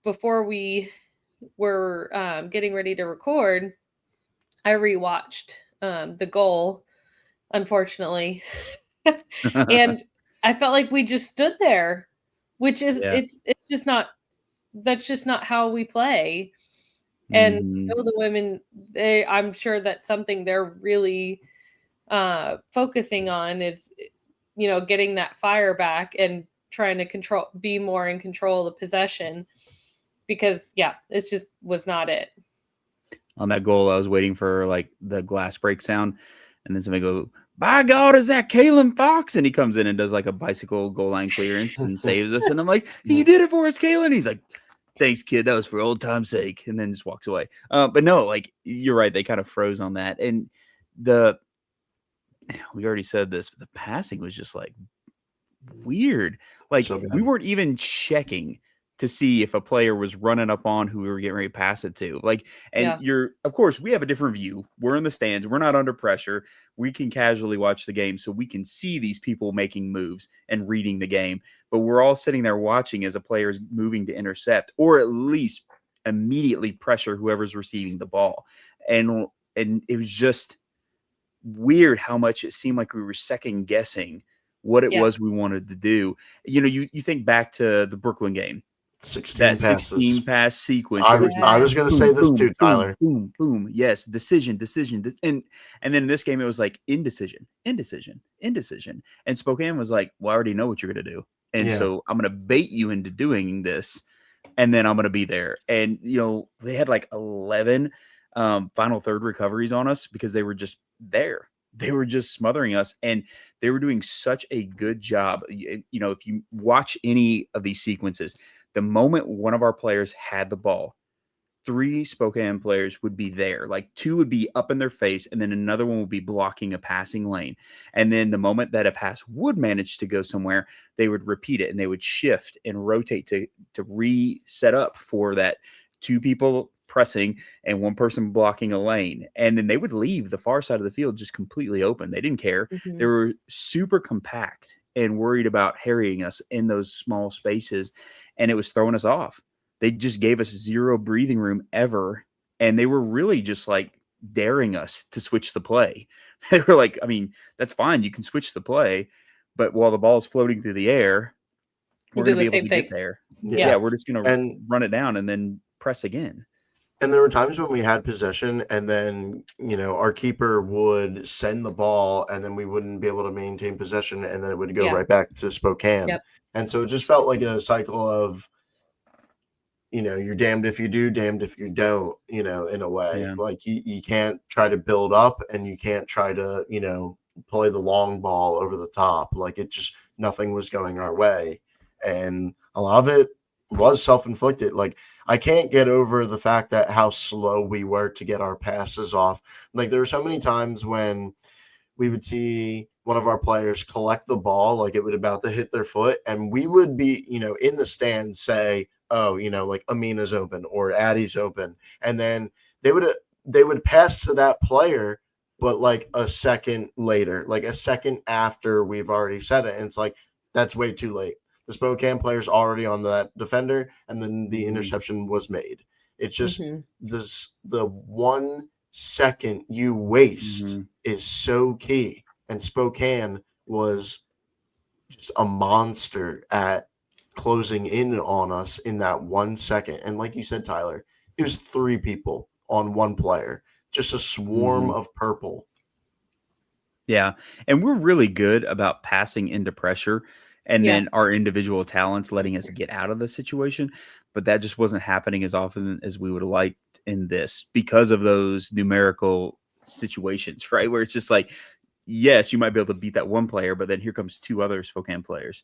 before we were getting ready to record, I rewatched the goal, unfortunately. And I felt like we just stood there, which is, it's just not, that's just not how we play. And the women, I'm sure that's something they're really focusing on is, getting that fire back and trying to be more in control of the possession, because it just was not it. On that goal, I was waiting for like the glass break sound, and then somebody go, "By God, is that Kalen Fox?" And he comes in and does like a bicycle goal line clearance and saves us. And I'm like, "You did it for us, Kalen." He's like, "Thanks, kid. That was for old time's sake." And then just walks away. But no, like you're right. They kind of froze on that. And we already said this, but the passing was just like weird. Like we weren't even checking to see if a player was running up on who we were getting ready to pass it to. Like, and of course, we have a different view. We're in the stands. We're not under pressure. We can casually watch the game, so we can see these people making moves and reading the game. But we're all sitting there watching as a player is moving to intercept, or at least immediately pressure whoever's receiving the ball. And it was just weird how much it seemed like we were second guessing what it was we wanted to do. You think back to the Brooklyn game. 16 pass sequence. I was going to say this too, Tyler. Boom, boom. Yes, decision. And then in this game, it was like indecision. And Spokane was like, well, I already know what you're going to do. And so I'm going to bait you into doing this, and then I'm going to be there. And, they had like 11 final third recoveries on us because they were just there. They were just smothering us, and they were doing such a good job. If you watch any of these sequences, the moment one of our players had the ball, 3 Spokane players would be there. Like 2 would be up in their face, and then another one would be blocking a passing lane. And then the moment that a pass would manage to go somewhere, they would repeat it, and they would shift and rotate to reset up for that 2 people pressing and 1 person blocking a lane. And then they would leave the far side of the field just completely open. They didn't care. They were super compact and worried about harrying us in those small spaces. And it was throwing us off. They just gave us 0 breathing room ever. And they were really just like daring us to switch the play. They were like, I mean, that's fine. You can switch the play. But while the ball is floating through the air, we're going to be able to get there. Yeah, we're just going to run it down and then press again. And there were times when we had possession, and then, our keeper would send the ball, and then we wouldn't be able to maintain possession, and then it would go right back to Spokane. Yep. And so it just felt like a cycle of, you're damned if you do, damned if you don't, in a way. Yeah. Like you can't try to build up, and you can't try to, play the long ball over the top. Like it just, nothing was going our way. And a lot of it was self-inflicted. Like I can't get over the fact that how slow we were to get our passes off. Like there were so many times when we would see one of our players collect the ball, like it would about to hit their foot, and we would be, in the stand say, oh, like Amina's open or Addie's open. And then they would pass to that player but like a second later, like a second after we've already said it. And it's like, that's way too late. The Spokane player's already on that defender, and then the interception was made. It's just the 1 second you waste is so key. And Spokane was just a monster at closing in on us in that 1 second. And like you said, Tyler, it was 3 people on one player, just a swarm of purple. Yeah. And we're really good about passing into pressure and then our individual talents letting us get out of the situation. But that just wasn't happening as often as we would have liked in this because of those numerical situations, right? Where it's just like, yes, you might be able to beat that one player, but then here comes 2 other Spokane players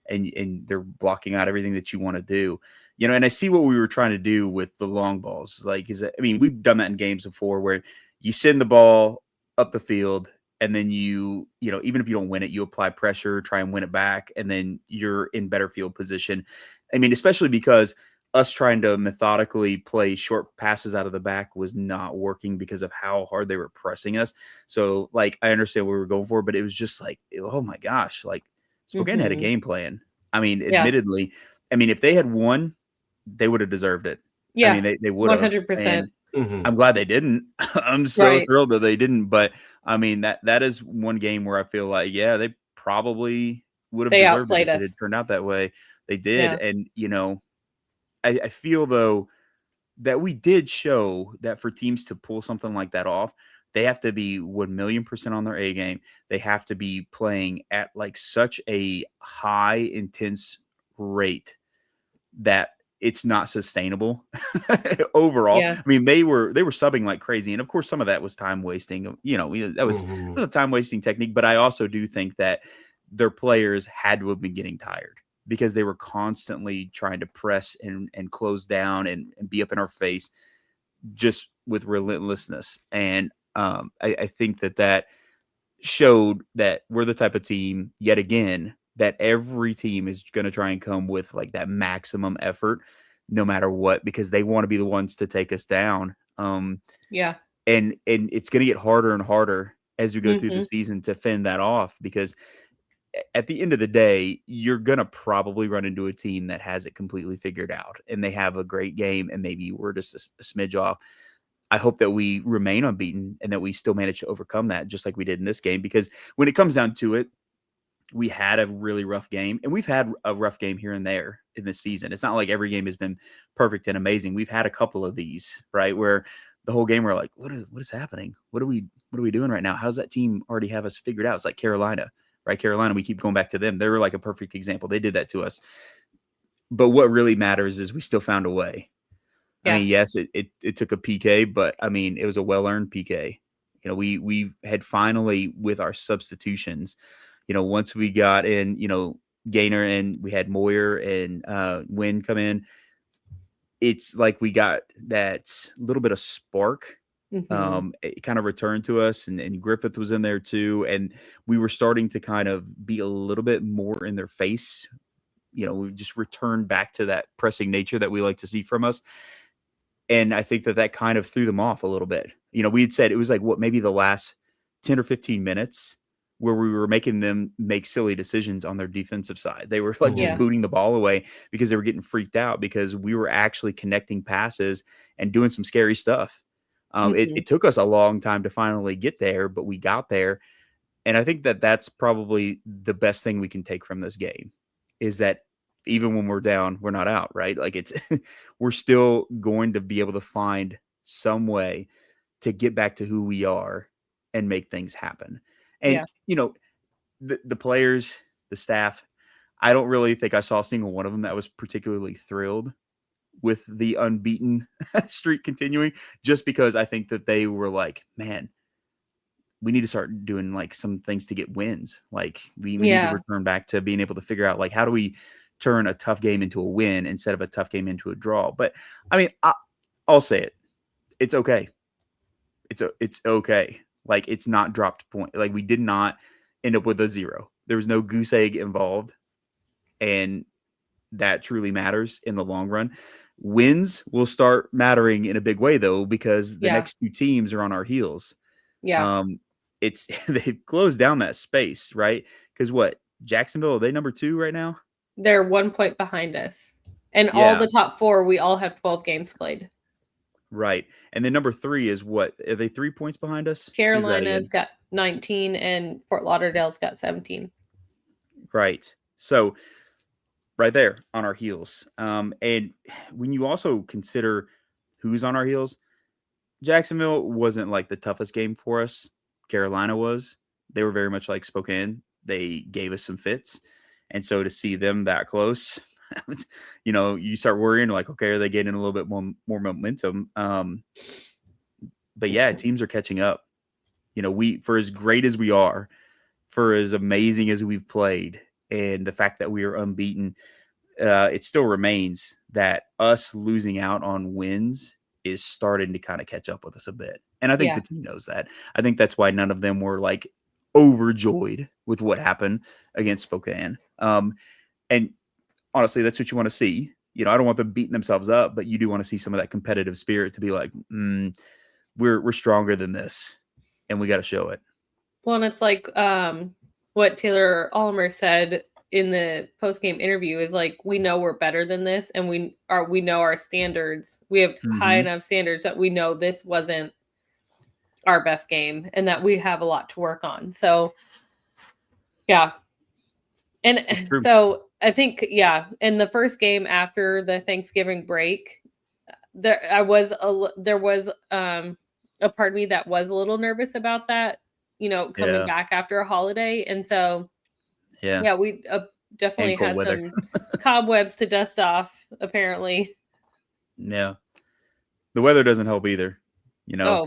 and they're blocking out everything that you want to do. You know, and I see what we were trying to do with the long balls. Like, we've done that in games before where you send the ball up the field and then you know, even if you don't win it, you apply pressure, try and win it back, and then you're in better field position. I mean, especially because us trying to methodically play short passes out of the back was not working because of how hard they were pressing us. So, like, I understand what we were going for, but it was just like, oh my gosh, like Spokane had a game plan. I mean, admittedly, if they had won, they would have deserved it. I mean, they would have. 100%. And I'm glad they didn't. I'm so thrilled that they didn't. But I mean, that is one game where I feel like, yeah, they probably would have deserved it if it had turned out that way. They did. And, you know, I feel, though, that we did show that for teams to pull something like that off, they have to be 1,000,000% on their A game. They have to be playing at like such a high intense rate that it's not sustainable overall. Yeah. I mean, they were subbing like crazy. And of course, some of that was time wasting. You know, that was a time wasting technique. But I also do think that their players had to have been getting tired because they were constantly trying to press and close down and be up in our face just with relentlessness. And I think that showed that we're the type of team, yet again, that every team is going to try and come with like that maximum effort no matter what, because they want to be the ones to take us down. And it's going to get harder and harder as we go through the season to fend that off, because at the end of the day, you're going to probably run into a team that has it completely figured out and they have a great game and maybe we're just a smidge off. I hope that we remain unbeaten and that we still manage to overcome that just like we did in this game, because when it comes down to it, we had a really rough game, and we've had a rough game here and there in this season. It's not like every game has been perfect and amazing. We've had a couple of these, right, where the whole game we're like, what is happening? What are we doing right now? How does that team already have us figured out? It's like Carolina, right? Carolina, we keep going back to them. They were like a perfect example. They did that to us. But what really matters is we still found a way. I mean, yes, it took a PK, but I mean, it was a well-earned PK. You know, we had finally, with our substitutions, you know, once we got in, you know, Gaynor and we had Moyer and Wynn come in, it's like we got that little bit of spark. It kind of returned to us, and Griffith was in there too, and we were starting to kind of be a little bit more in their face. You know, we just returned back to that pressing nature that we like to see from us. And I think that kind of threw them off a little bit. You know, we had said it was like maybe the last 10 or 15 minutes where we were making them make silly decisions on their defensive side. They were like just booting the ball away because they were getting freaked out because we were actually connecting passes and doing some scary stuff. It took us a long time to finally get there, but we got there. And I think that that's probably the best thing we can take from this game, is that even when we're down, we're not out, right? Like it's, we're still going to be able to find some way to get back to who we are and make things happen. And, you know, the players, the staff, I don't really think I saw a single one of them that was particularly thrilled with the unbeaten streak continuing, just because I think that they were like, man, we need to start doing like some things to get wins. Like we need to return back to being able to figure out like, how do we turn a tough game into a win instead of a tough game into a draw? But I mean, I'll say it. It's okay. It's okay. Like it's not dropped point. Like we did not end up with a 0. There was no goose egg involved. And that truly matters in the long run. Wins will start mattering in a big way though, because the next 2 teams are on our heels. Yeah. It's they've closed down that space, right? Because what, Jacksonville, are they number 2 right now? They're 1 point behind us. And all Yeah, the top 4, we all have 12 games played. right. And then number 3 is what? Are they 3 points behind us? Who's that Carolina's again? got 19 and Fort Lauderdale's got 17. Right. So right there on our heels. And when you also consider who's on our heels, Jacksonville wasn't like the toughest game for us. Carolina was. They were very much like Spokane. They gave us some fits. And so to see them that close, you start worrying like, okay, are they getting a little bit more momentum? But yeah, teams are catching up. For as great as we are, for as amazing as we've played, and the fact that we are unbeaten, it still remains that us losing out on wins is starting to kind of catch up with us a bit. And I think the team knows that. I think that's why none of them were like overjoyed with what happened against Spokane. And honestly, that's what you want to see. I don't want them beating themselves up, but you do want to see some of that competitive spirit to be like, we're stronger than this, and we got to show it. Well, and it's like what Taylor Olimer said in the post-game interview is like, we know we're better than this, and we know our standards. We have high enough standards that we know this wasn't our best game and that we have a lot to work on. So yeah. And so I think, in the first game after the Thanksgiving break, there was a part of me that was a little nervous about that, coming back after a holiday. And so, we definitely had some cobwebs to dust off, apparently. Yeah. The weather doesn't help either,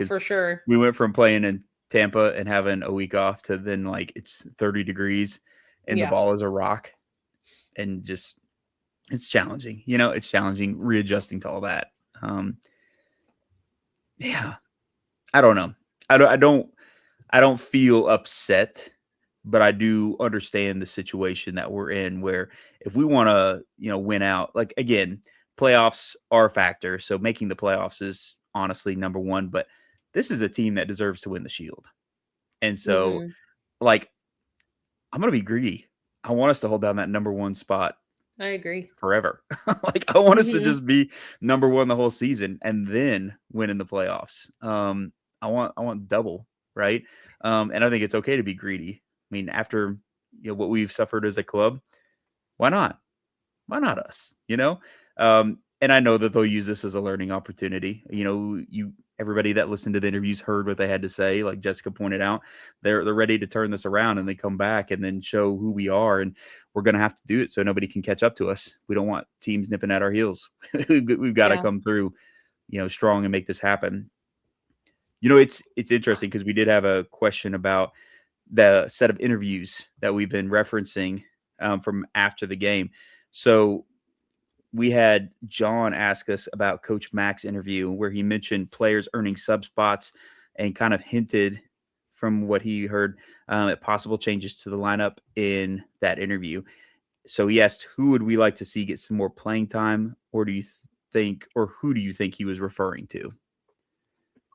for sure. We went from playing in Tampa and having a week off to then like it's 30 degrees and the ball is a rock, and just it's challenging. It's challenging readjusting to all that. Yeah. I don't know. I don't feel upset, but I do understand the situation that we're in, where if we want to, win out, like, again, playoffs are a factor. So making the playoffs is honestly number 1, but this is a team that deserves to win the Shield. And so like, I'm going to be greedy. I want us to hold down that number 1 spot. I agree. Forever. Like, I want us to just be number 1 the whole season and then win in the playoffs. I want double, right? And I think it's okay to be greedy. I mean, after what we've suffered as a club, why not? Why not us? And I know that they'll use this as a learning opportunity. Everybody that listened to the interviews heard what they had to say. Like Jessica pointed out, they're ready to turn this around, and they come back and then show who we are. And we're going to have to do it so nobody can catch up to us. We don't want teams nipping at our heels. We've got to come through, strong and make this happen. It's interesting because we did have a question about the set of interviews that we've been referencing from after the game. So we had John ask us about Coach Mack's interview, where he mentioned players earning sub spots and kind of hinted from what he heard at possible changes to the lineup in that interview. So he asked, who would we like to see get some more playing time, or who do you think he was referring to?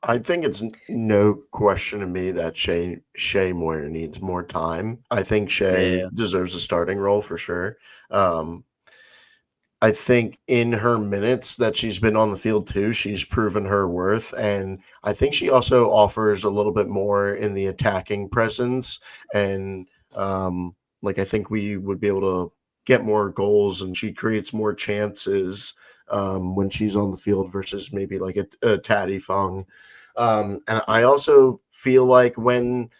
I think it's no question to me that Shea Moyer needs more time. I think Shea deserves a starting role for sure. I think in her minutes that she's been on the field too, she's proven her worth. And I think she also offers a little bit more in the attacking presence. And I think we would be able to get more goals, and she creates more chances when she's on the field versus maybe like a Tatty Fung. And I also feel like when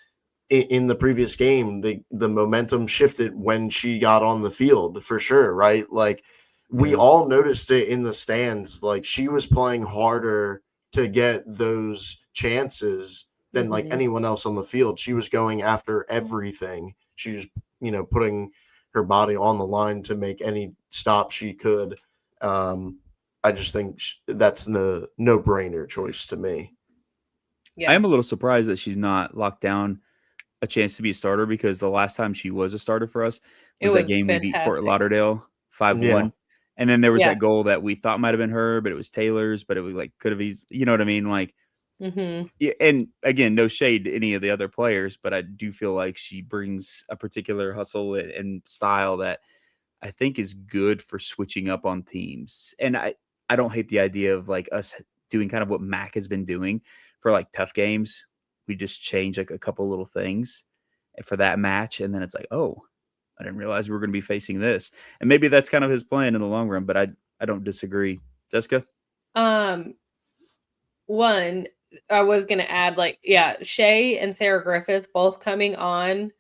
in the previous game, the momentum shifted when she got on the field for sure, right? Like, we all noticed it in the stands. Like, she was playing harder to get those chances than like anyone else on the field. She was going after everything. She was, putting her body on the line to make any stop she could. I just think that's the no-brainer choice to me. Yeah. I am a little surprised that she's not locked down a chance to be a starter, because the last time she was a starter for us was that game fantastic. We beat Fort Lauderdale 5-1. Yeah. And then there was that goal that we thought might have been her, but it was Taylor's, but it was like, could have, you know what I mean? Like, Yeah, and again, no shade to any of the other players, but I do feel like she brings a particular hustle and style that I think is good for switching up on teams. And I don't hate the idea of like us doing kind of what Mac has been doing for like tough games. We just change like a couple little things for that match, and then it's like, oh, I didn't realize we were going to be facing this. And maybe that's kind of his plan in the long run, but I don't disagree. Jessica? One, I was gonna add, like, Shay and Sarah Griffith both coming on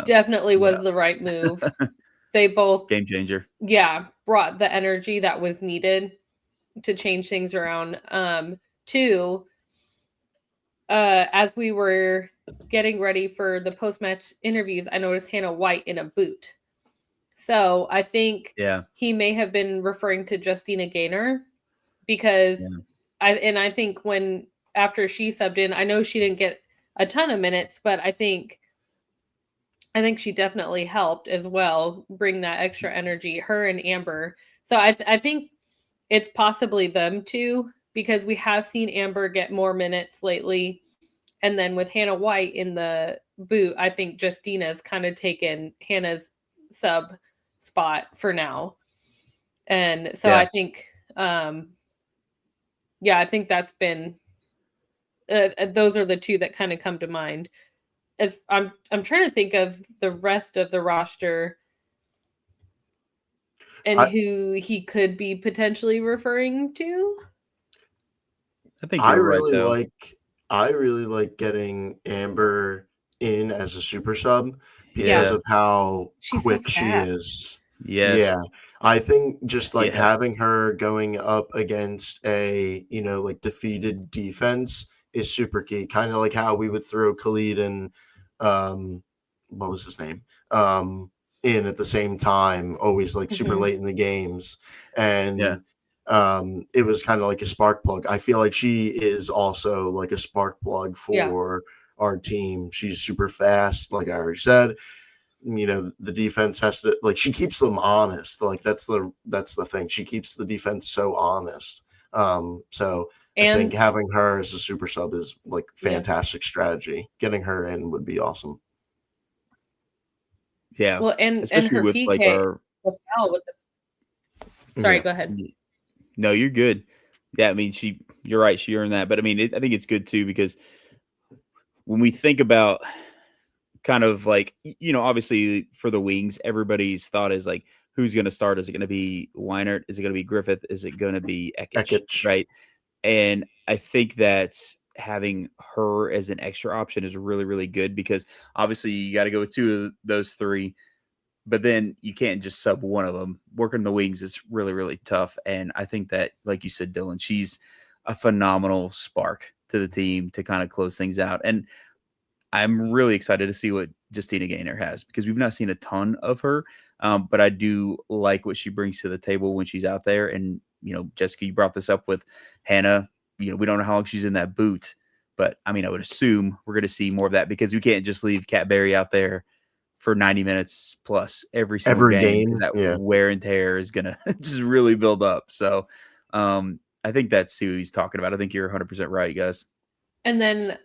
definitely was the right move. They both game changer. Brought the energy that was needed to change things around. Two, as we were getting ready for the post-match interviews, I noticed Hannah White in a boot. So I think he may have been referring to Justina Gaynor, because I think after she subbed in, I know she didn't get a ton of minutes, but I think she definitely helped as well bring that extra energy, her and Amber. So I think it's possibly them two, because we have seen Amber get more minutes lately. And then with Hannah White in the boot, I think Justina's kind of taken Hannah's sub spot for now. And so I think, I think that's been, those are the two that kind of come to mind. As I'm trying to think of the rest of the roster and who he could be potentially referring to. I think you're right, though. I really like getting Amber in as a super sub because of how quick she is. Yes. Yeah. I think just like having her going up against a, like defeated defense is super key. Kind of like how we would throw Khalid and what was his name? In at the same time, always like super late in the games. And it was kind of like a spark plug. I feel like she is also like a spark plug for our team. She's super fast, like I already said. The defense has to, like, she keeps them honest. Like that's the thing. She keeps the defense so honest. So I think having her as a super sub is like fantastic strategy. Getting her in would be awesome. Yeah. Well, and her with PK, like our sorry, go ahead. No, you're good. Yeah, I mean, you're right. She earned that. But I mean, I think it's good too, because when we think about kind of like, obviously for the wings, everybody's thought is like, who's going to start? Is it going to be Weinert? Is it going to be Griffith? Is it going to be Ekich? Right. And I think that having her as an extra option is really, really good, because obviously you got to go with two of those three. But then you can't just sub one of them. Working the wings is really, really tough. And I think that, like you said, Dylan, she's a phenomenal spark to the team to kind of close things out. And I'm really excited to see what Justina Gaynor has, because we've not seen a ton of her. But I do like what she brings to the table when she's out there. And, Jessica, you brought this up with Hannah. We don't know how long she's in that boot. But, I mean, I would assume we're going to see more of that, because we can't just leave Kat Berry out there for 90 minutes plus every single game, because that wear and tear is going to just really build up. So I think that's who he's talking about. I think you're 100% right, guys. And then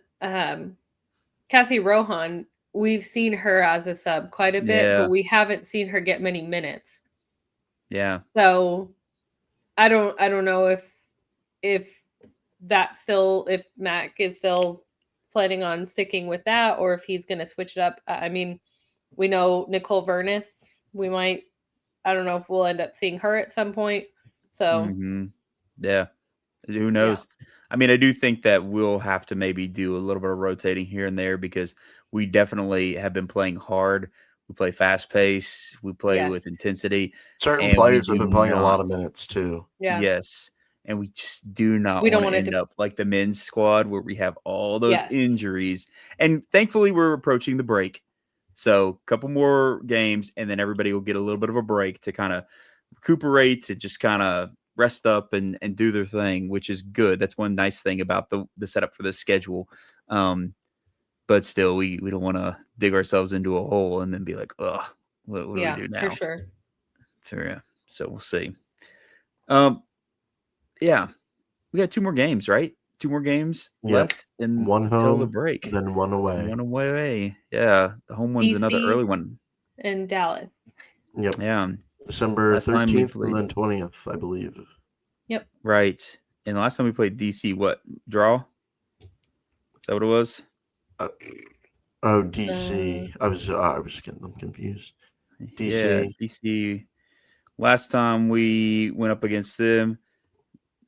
Cassie Rohan, we've seen her as a sub quite a bit, but we haven't seen her get many minutes. Yeah. So I don't know if that's still, if Mac is still planning on sticking with that, or if he's going to switch it up. I mean, we know Nicole Vernus. We might, I don't know if we'll end up seeing her at some point. So, yeah, who knows? Yeah. I mean, I do think that we'll have to maybe do a little bit of rotating here and there, because we definitely have been playing hard. We play fast pace. We play with intensity. Certain players have been playing a lot of minutes too. Yeah. Yes. And we just do not want to end up like the men's squad, where we have all those injuries. And thankfully, we're approaching the break. So a couple more games, and then everybody will get a little bit of a break to kind of recuperate, to just kind of rest up and do their thing, which is good. That's one nice thing about the setup for this schedule. But still, we don't want to dig ourselves into a hole and then be like, ugh, what do we do now? For sure. So we'll see. Yeah, we got two more games, right? 2 more games Yep. left One until the home, break. then one away. One away. Yeah, the home one's another DC. early one. In Dallas. Yep. Yeah, December last time we 13th and played. then 20th, I believe. Yep. Right. And the last time we played DC, what, draw? Is that what it was? Oh, DC. I was getting them confused. Yeah, DC. DC. Last time we went up against them,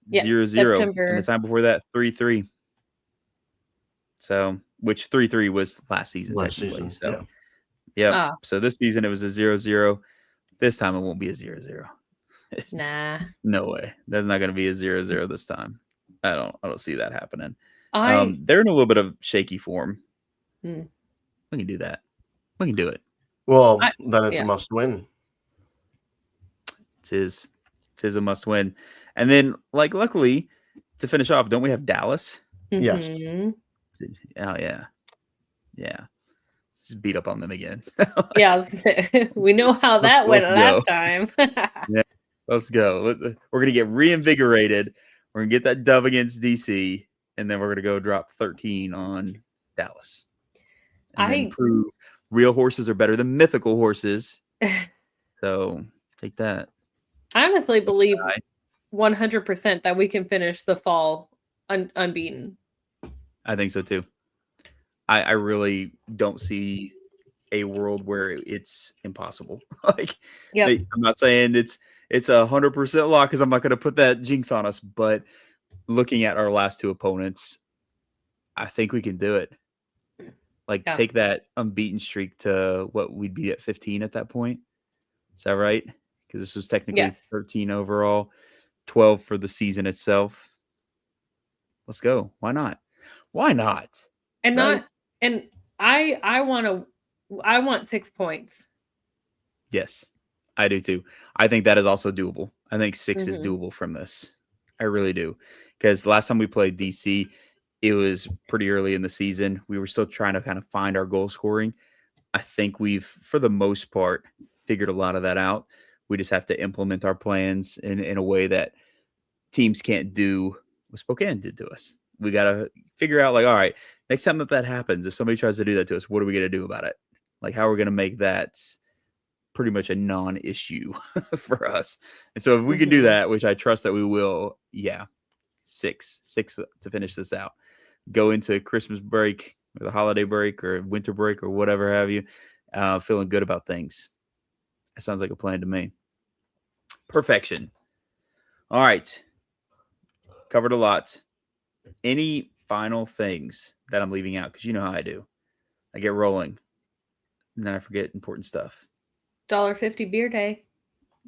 Yes, 0-0. And the September. time before that, 3-3. So, which 3-3 was last season, Last technically. season, So, yeah. Ah. So this season it was a 0-0. This time it won't be a 0-0. Nah. No way. That's not going to be a 0-0 this time. I don't see that happening. I They're in a little bit of shaky form. Hmm. We can do that. We can do it. Well, then it's yeah. a must win. It is a must win. And then, like, luckily, to finish off, don't we have Dallas? Yes. Mhm. Oh yeah, yeah. Just beat up on them again. Yeah, I was gonna say, we know how that went let's last go. time. Yeah, let's go. We're gonna get reinvigorated. We're gonna get that dub against DC, and then we're gonna go drop 13 on Dallas, and then prove real horses are better than mythical horses. So take that. I honestly believe 100% that we can finish the fall unbeaten. I think so too. I really don't see a world where it's impossible. Like, Yep. I'm not saying it's 100% lock because I'm not going to put that jinx on us. But looking at our last 2 opponents, I think we can do it. Like, take that unbeaten streak to what we'd be at 15 at that point. Is that right? Because this was technically 13 overall, 12 for the season itself. Let's go. Why not? Why not? And right? I want 6 points. Yes, I do too. I think that is also doable. I think 6 is doable from this. I really do. Because last time we played DC, it was pretty early in the season. We were still trying to kind of find our goal scoring. I think we've, for the most part, figured a lot of that out. We just have to implement our plans in a way that teams can't do what Spokane did to us. We got to figure out, like, all right, next time that happens, if somebody tries to do that to us, what are we going to do about it? Like, how are we going to make that pretty much a non-issue for us? And so if we can do that, which I trust that we will, yeah, 6 to finish this out. Go into Christmas break or the holiday break or winter break or whatever have you, feeling good about things. That sounds like a plan to me. Perfection. All right. Covered a lot. Any final things that I'm leaving out? Because you know how I do. I get rolling, and then I forget important stuff. $1.50 beer day.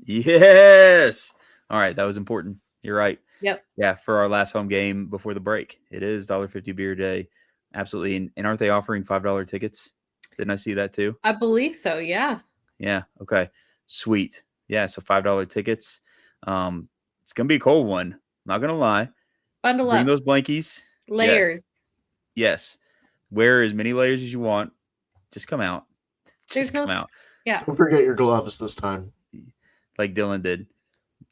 Yes. All right, that was important. You're right. Yep. Yeah, for our last home game before the break, it is $1.50 beer day. Absolutely. And aren't they offering $5 tickets? Didn't I see that too? I believe so. Yeah. Yeah. Okay. Sweet. Yeah. So $5 tickets. It's gonna be a cold one. Not gonna lie. Bundle Bring up. those blankies. Layers. Yes. Wear as many layers as you want. Just come out. Come out. Yeah. Don't forget your gloves this time. Like Dylan did.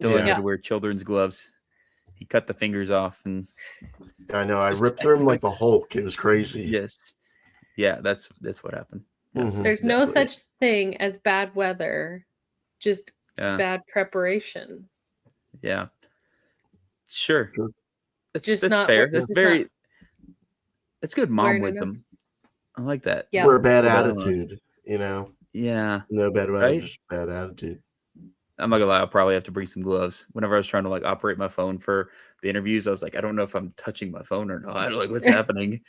Dylan had to wear children's gloves. He cut the fingers off, and I know. I ripped through him like the Hulk. It was crazy. Yes. Yeah, that's what happened. Yes, There's no such thing as bad weather, just bad preparation. Yeah. Sure. That's not fair. That's good mom wisdom. I like that. Yeah. We're a bad attitude, you know. Yeah. No bad weather, just bad attitude. I'm not gonna lie, I'll probably have to bring some gloves. Whenever I was trying to like operate my phone for the interviews, I was like, I don't know if I'm touching my phone or not. Like, what's happening?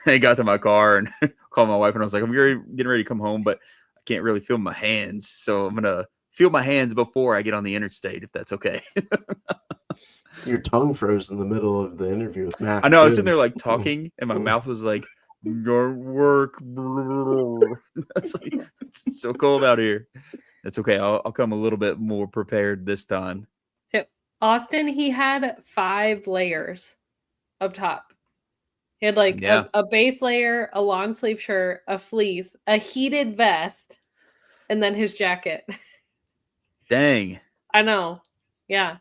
I got to my car and called my wife, and I was like, I'm getting ready to come home, but I can't really feel my hands. So I'm gonna feel my hands before I get on the interstate, if that's okay. Your tongue froze in the middle of the interview with Matt. I know. I was sitting there like talking, and my mouth was like, "Your work." It's so cold out here. It's okay. I'll come a little bit more prepared this time. So Austin, he had 5 layers up top. He had like a base layer, a long sleeve shirt, a fleece, a heated vest, and then his jacket. Dang. I know. Yeah.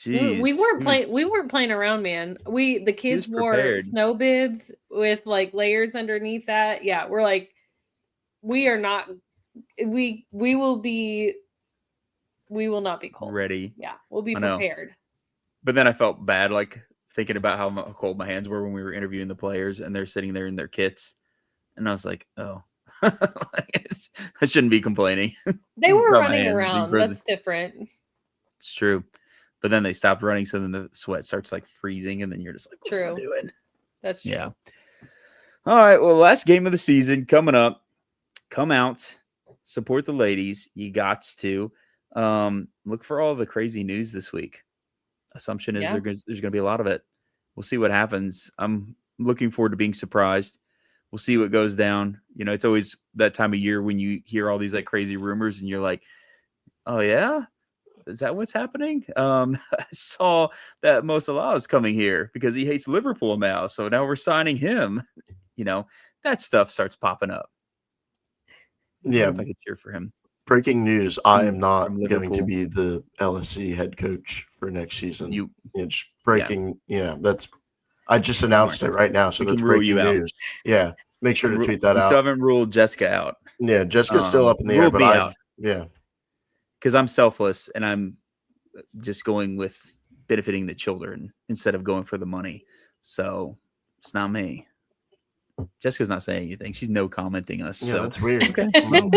We Jeez, weren't playing. We weren't playing around, man. The kids wore prepared. snow bibs with like layers underneath that. Yeah, we're like, we are not. We will be. We will not be cold. Ready. Yeah, we'll be I know. prepared. But then I felt bad, like thinking about how cold my hands were when we were interviewing the players, and they're sitting there in their kits, and I was like, oh, I shouldn't be complaining. They were about my running hands being around. frozen. That's different. It's true. But then they stopped running, so then the sweat starts like freezing, and then you're just like, what am I True. doing? That's true. Yeah. All right. Well, last game of the season coming up. Come out, support the ladies. You got to look for all the crazy news this week. Assumption is Yeah. there's going to be a lot of it. We'll see what happens. I'm looking forward to being surprised. We'll see what goes down. You know, it's always that time of year when you hear all these like crazy rumors, and you're like, oh yeah. Is that what's happening? I saw that Mo Salah is coming here because he hates Liverpool now. So now we're signing him. You know, that stuff starts popping up. Yeah. What if I could cheer for him? Breaking news. I am not From going to Liverpool. be the LSC head coach for next season. It's Yeah. breaking. Yeah, I just announced it right now. So We that's can rule breaking you out. news. Yeah. Make sure to tweet that We out. still haven't ruled Jessica out. Yeah, Jessica's still up in the air, ruled but me I've out yeah. because I'm selfless and I'm just going with benefiting the children instead of going for the money. So it's not me. Jessica's not saying anything. She's no commenting us. Yeah, So that's weird. okay. Whoa.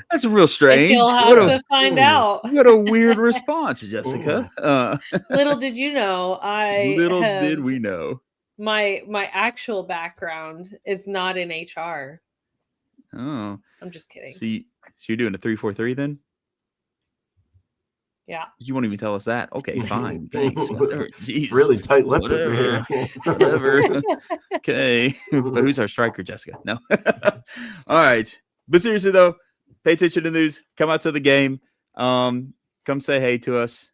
That's real strange. You'll have to find out. What a weird response, Jessica. Little did you know, did we know. My actual background is not in HR. Oh, I'm just kidding. So you're doing a 3-4-3 then? Yeah. You won't even tell us that. Okay, fine. Thanks. Whatever. Jeez. Really tight-lipped over here. Whatever. Okay. But who's our striker, Jessica? No. All right. But seriously though, pay attention to the news. Come out to the game. Come say hey to us.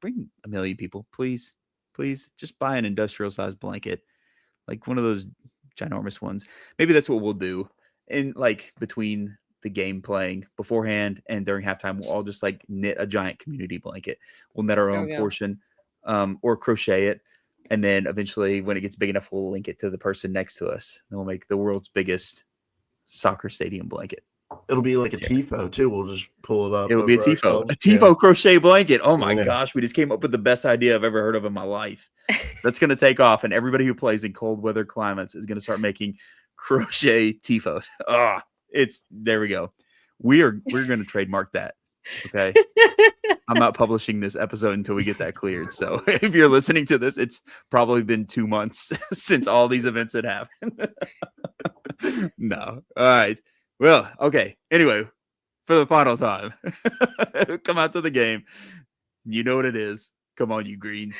Bring a million people, please. Please just buy an industrial sized blanket. Like one of those ginormous ones. Maybe that's what we'll do. And like between the game playing beforehand and during halftime, we'll all just like knit a giant community blanket. We'll knit our own portion or crochet it. And then eventually when it gets big enough, we'll link it to the person next to us. And we'll make the world's biggest soccer stadium blanket. It'll be like a tifo too. We'll just pull it up. It'll be a tifo crochet blanket. Oh my gosh. We just came up with the best idea I've ever heard of in my life. That's going to take off. And everybody who plays in cold weather climates is going to start making crochet tifos. There we go. We're going to trademark that. Okay. I'm not publishing this episode until we get that cleared. So if you're listening to this, it's probably been 2 months since all these events had happened. No. All right. Well, okay. Anyway, for the final time, come out to the game. You know what it is. Come on, you Greens.